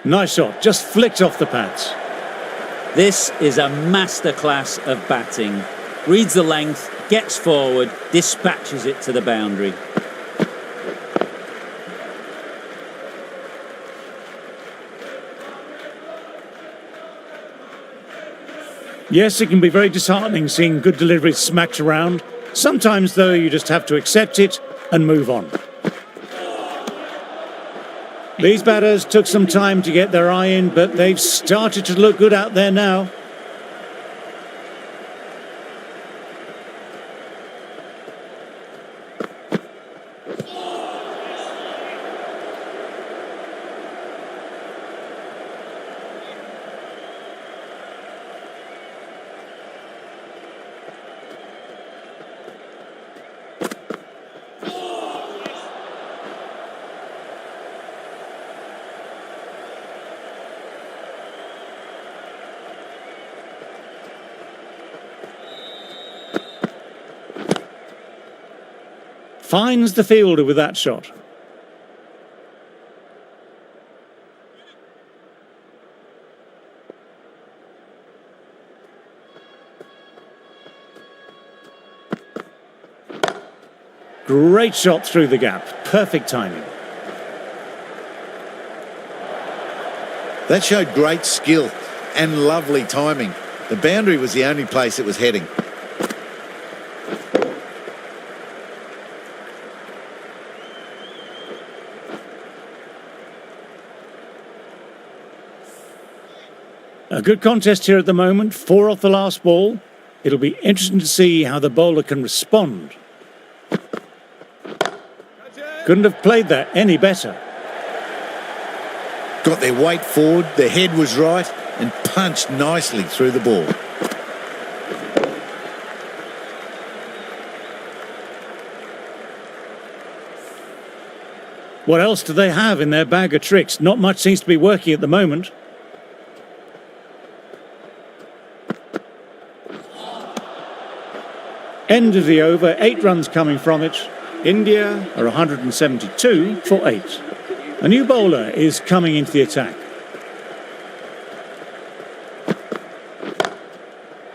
Nice shot, just flicked off the pads. This is a masterclass of batting. Reads the length, gets forward, dispatches it to the boundary. Yes, it can be very disheartening seeing good deliveries smacked around. Sometimes, though, you just have to accept it and move on. These batters took some time to get their eye in, but they've started to look good out there now. Finds the fielder with that shot. Great shot through the gap. Perfect timing. That showed great skill and lovely timing. The boundary was the only place it was heading. A good contest here at the moment, 4 off the last ball. It'll be interesting to see how the bowler can respond. Couldn't have played that any better. Got their weight forward, their head was right, and punched nicely through the ball. What else do they have in their bag of tricks? Not much seems to be working at the moment. End of the over, 8 runs coming from it. India are 172 for 8. A new bowler is coming into the attack.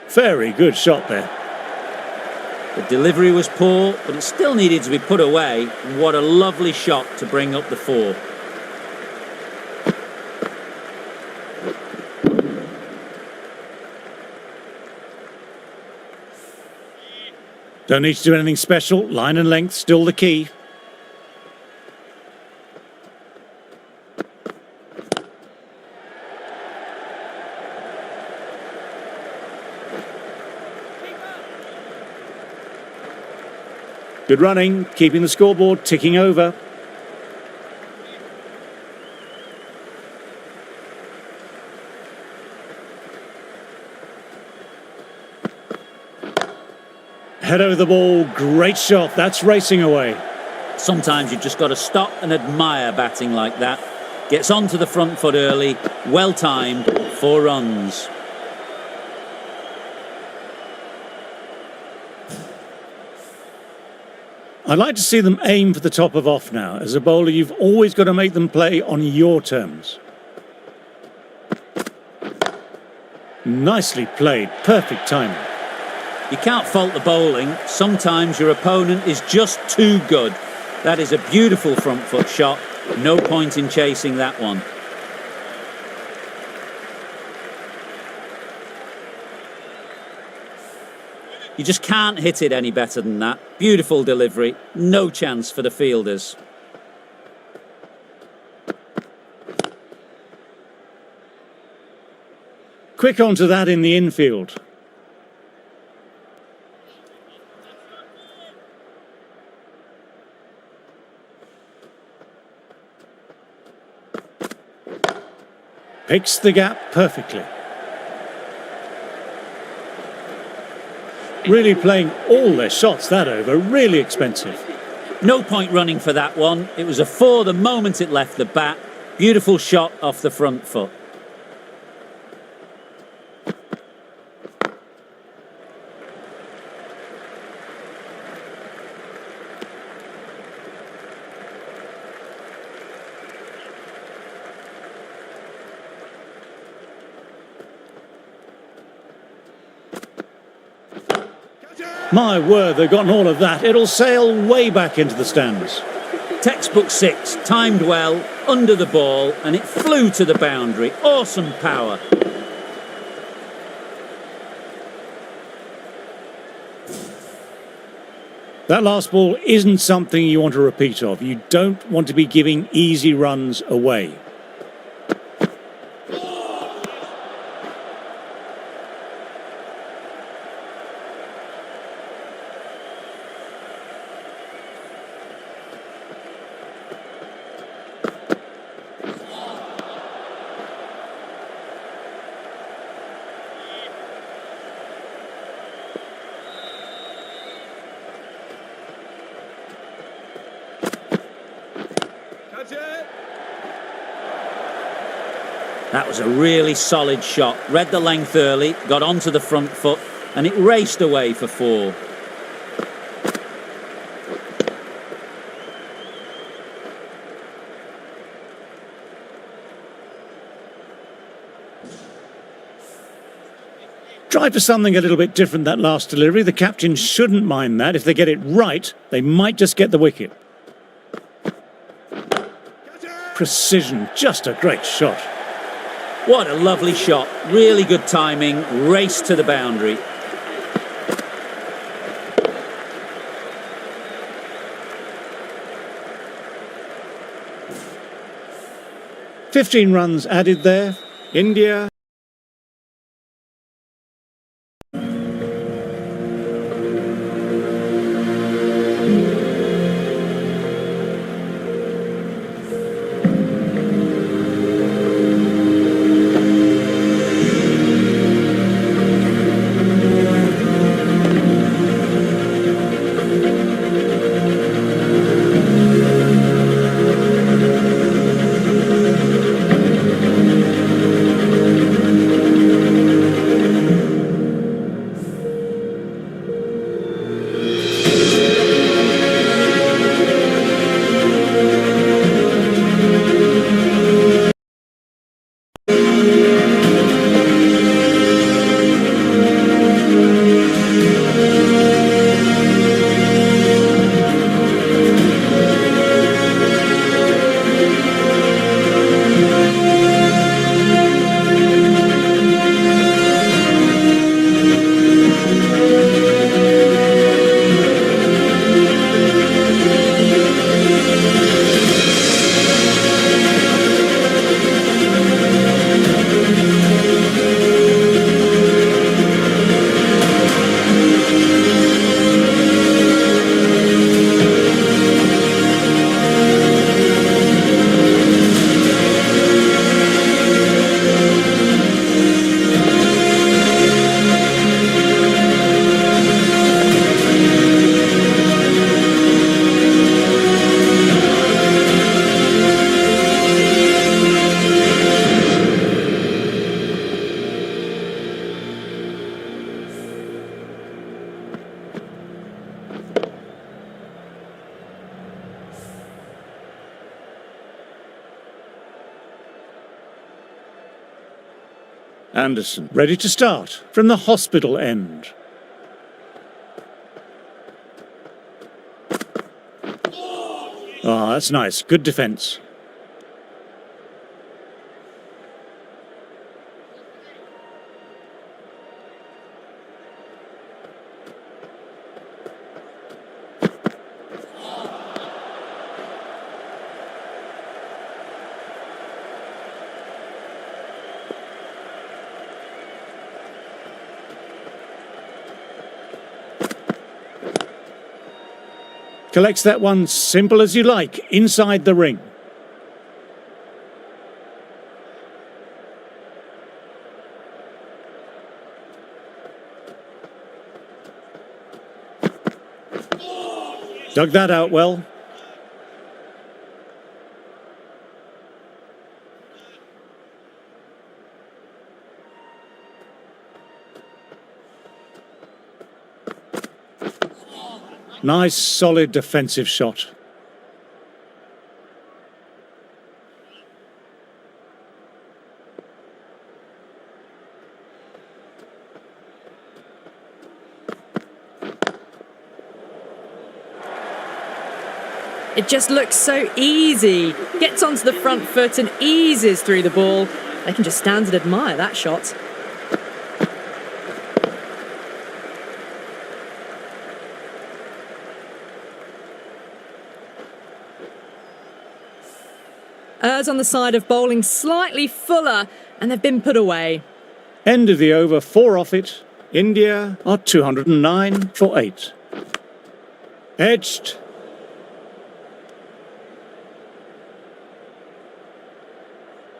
Very good shot there. The delivery was poor, but it still needed to be put away. And what a lovely shot to bring up the 4. Don't need to do anything special. Line and length still the key. Good running, keeping the scoreboard ticking over. Head over the ball, great shot, that's racing away. Sometimes you've just got to stop and admire batting like that. Gets onto the front foot early, well timed, 4 runs. I'd like to see them aim for the top of off now. As a bowler, you've always got to make them play on your terms. Nicely played, perfect timing. You can't fault the bowling. Sometimes your opponent is just too good. That is a beautiful front foot shot. No point in chasing that one. You just can't hit it any better than that. Beautiful delivery. No chance for the fielders. Quick onto that in the infield. Picks the gap perfectly. Really playing all their shots that over, really expensive. No point running for that one. It was a four the moment it left the bat. Beautiful shot off the front foot. My word, they've gotten all of that. It'll sail way back into the stands. Textbook six, timed well, under the ball, and it flew to the boundary. Awesome power. That last ball isn't something you want a repeat of. You don't want to be giving easy runs away. That was a really solid shot. Read the length early, got onto the front foot, and it raced away for four. Try for something a little bit different that last delivery. The captain shouldn't mind that. If they get it right, they might just get the wicket. Precision, just a great shot. What a lovely shot. Really good timing. Race to the boundary. "15 runs added there. India Anderson ready to start from the hospital end. Oh, that's nice. Good defence. Collects that one simple as you like, inside the ring. Dug that out well. Nice, solid defensive shot. It just looks so easy. Gets onto the front foot and eases through the ball. They can just stand and admire that shot. Errs on the side of bowling slightly fuller, and they've been put away. End of the over, 4 off it. India are 209 for 8. Edged.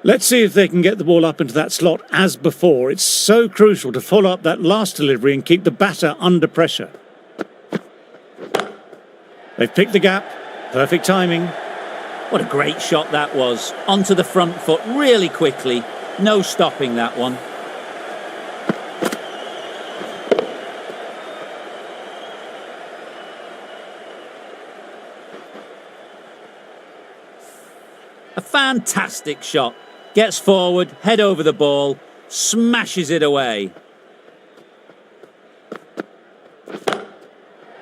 Let's see if they can get the ball up into that slot as before. It's so crucial to follow up that last delivery and keep the batter under pressure. They've picked the gap. Perfect timing. What a great shot that was. Onto the front foot really quickly. No stopping that one. A fantastic shot. Gets forward, head over the ball, smashes it away.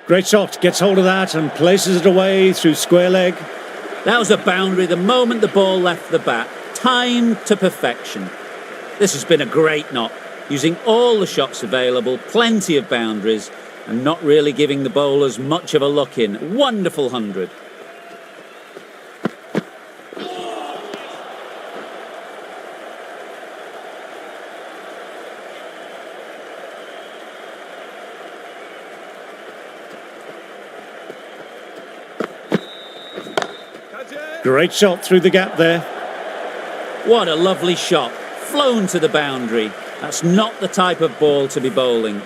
Great shot. Gets hold of that and places it away through square leg. That was a boundary the moment the ball left the bat. Timed to perfection. This has been a great knock, using all the shots available, plenty of boundaries, and not really giving the bowlers much of a look in. Wonderful 100. Great shot through the gap there. What a lovely shot. Flown to the boundary. That's not the type of ball to be bowling.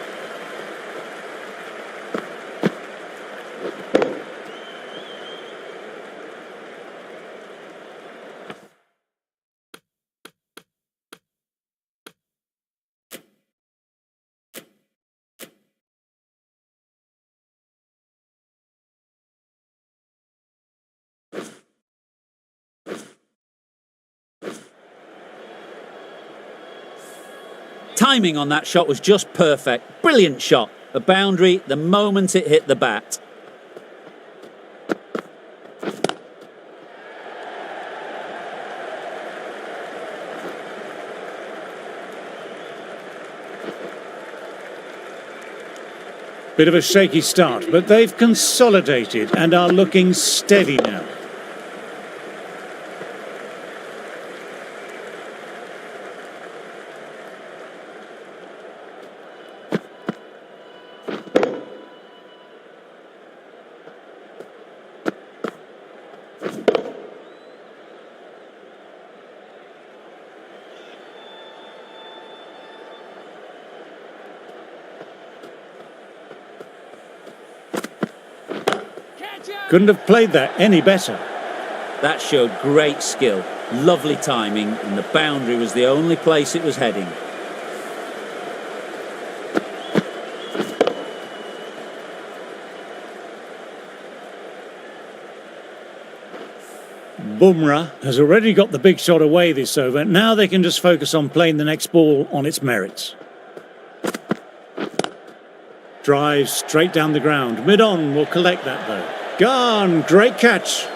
Timing on that shot was just perfect. Brilliant shot. A boundary the moment it hit the bat. Bit of a shaky start, but they've consolidated and are looking steady now. Couldn't have played that any better. That showed great skill, lovely timing, and the boundary was the only place it was heading. Bumrah has already got the big shot away this over. Now they can just focus on playing the next ball on its merits. Drive straight down the ground. Mid-on will collect that though. Gone. Great catch.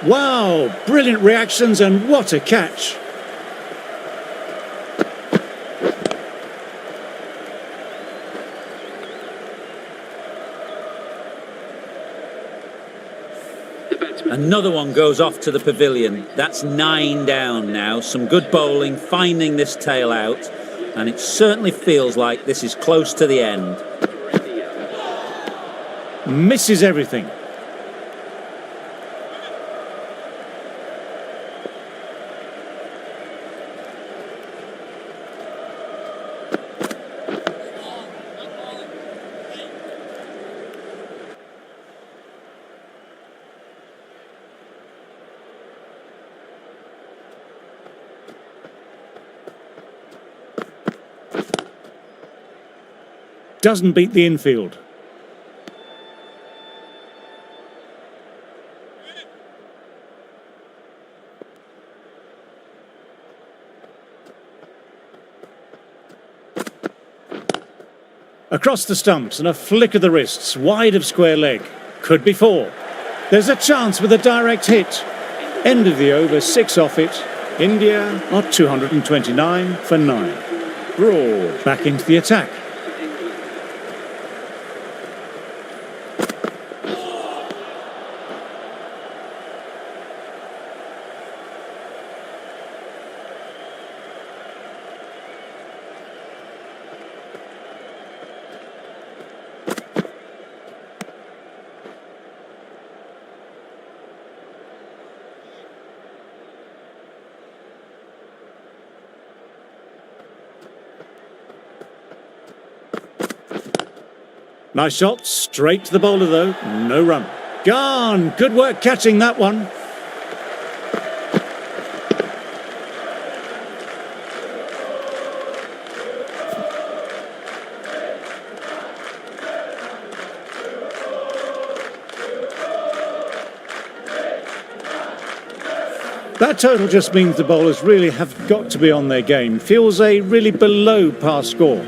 Wow, brilliant reactions and what a catch. Another one goes off to the pavilion. That's 9 down now. Some good bowling, finding this tail out. And it certainly feels like this is close to the end. Misses everything. Doesn't beat the infield. Across the stumps and a flick of the wrists, wide of square leg. Could be 4. There's a chance with a direct hit. End of the over, 6 off it. India are 229 for 9. Broad back into the attack. Nice shot, straight to the bowler though, no run. Gone, good work catching that one. That total just means the bowlers really have got to be on their game. Feels a really below par score.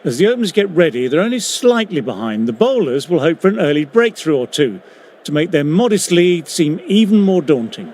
As the openers get ready, they're only slightly behind. The bowlers will hope for an early breakthrough or two to make their modest lead seem even more daunting.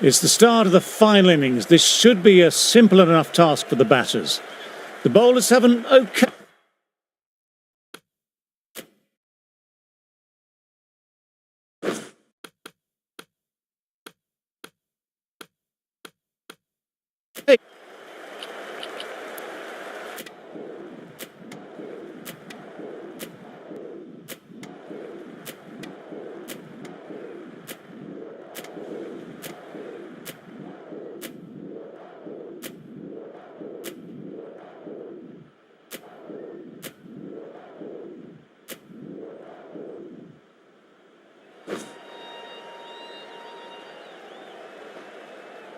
It's the start of the final innings. This should be a simple enough task for the batters. The bowlers have an okay...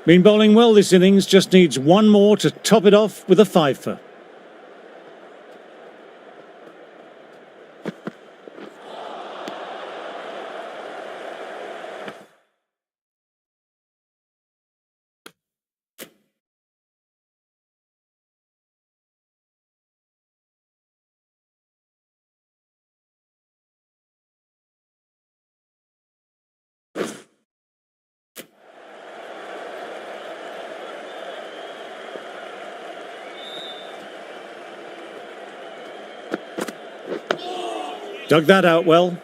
Been bowling well this innings, just needs one more to top it off with a fifer. Dug that out well.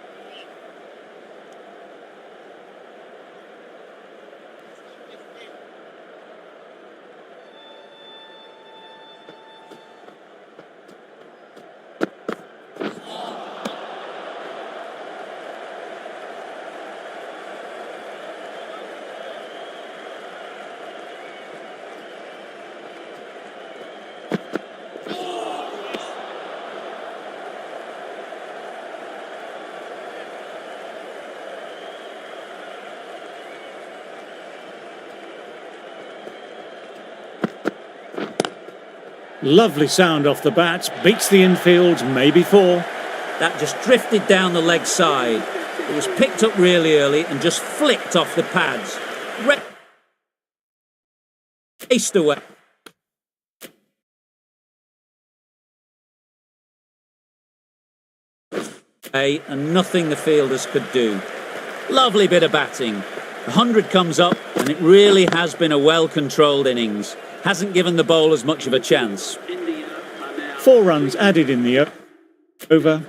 Lovely sound off the bat, beats the infield, maybe four. That just drifted down the leg side. It was picked up really early and just flicked off the pads. Raced away. And nothing the fielders could do. Lovely bit of batting. 100 comes up and it really has been a well-controlled innings. Hasn't given the bowlers much of a chance. 4 runs added in the over.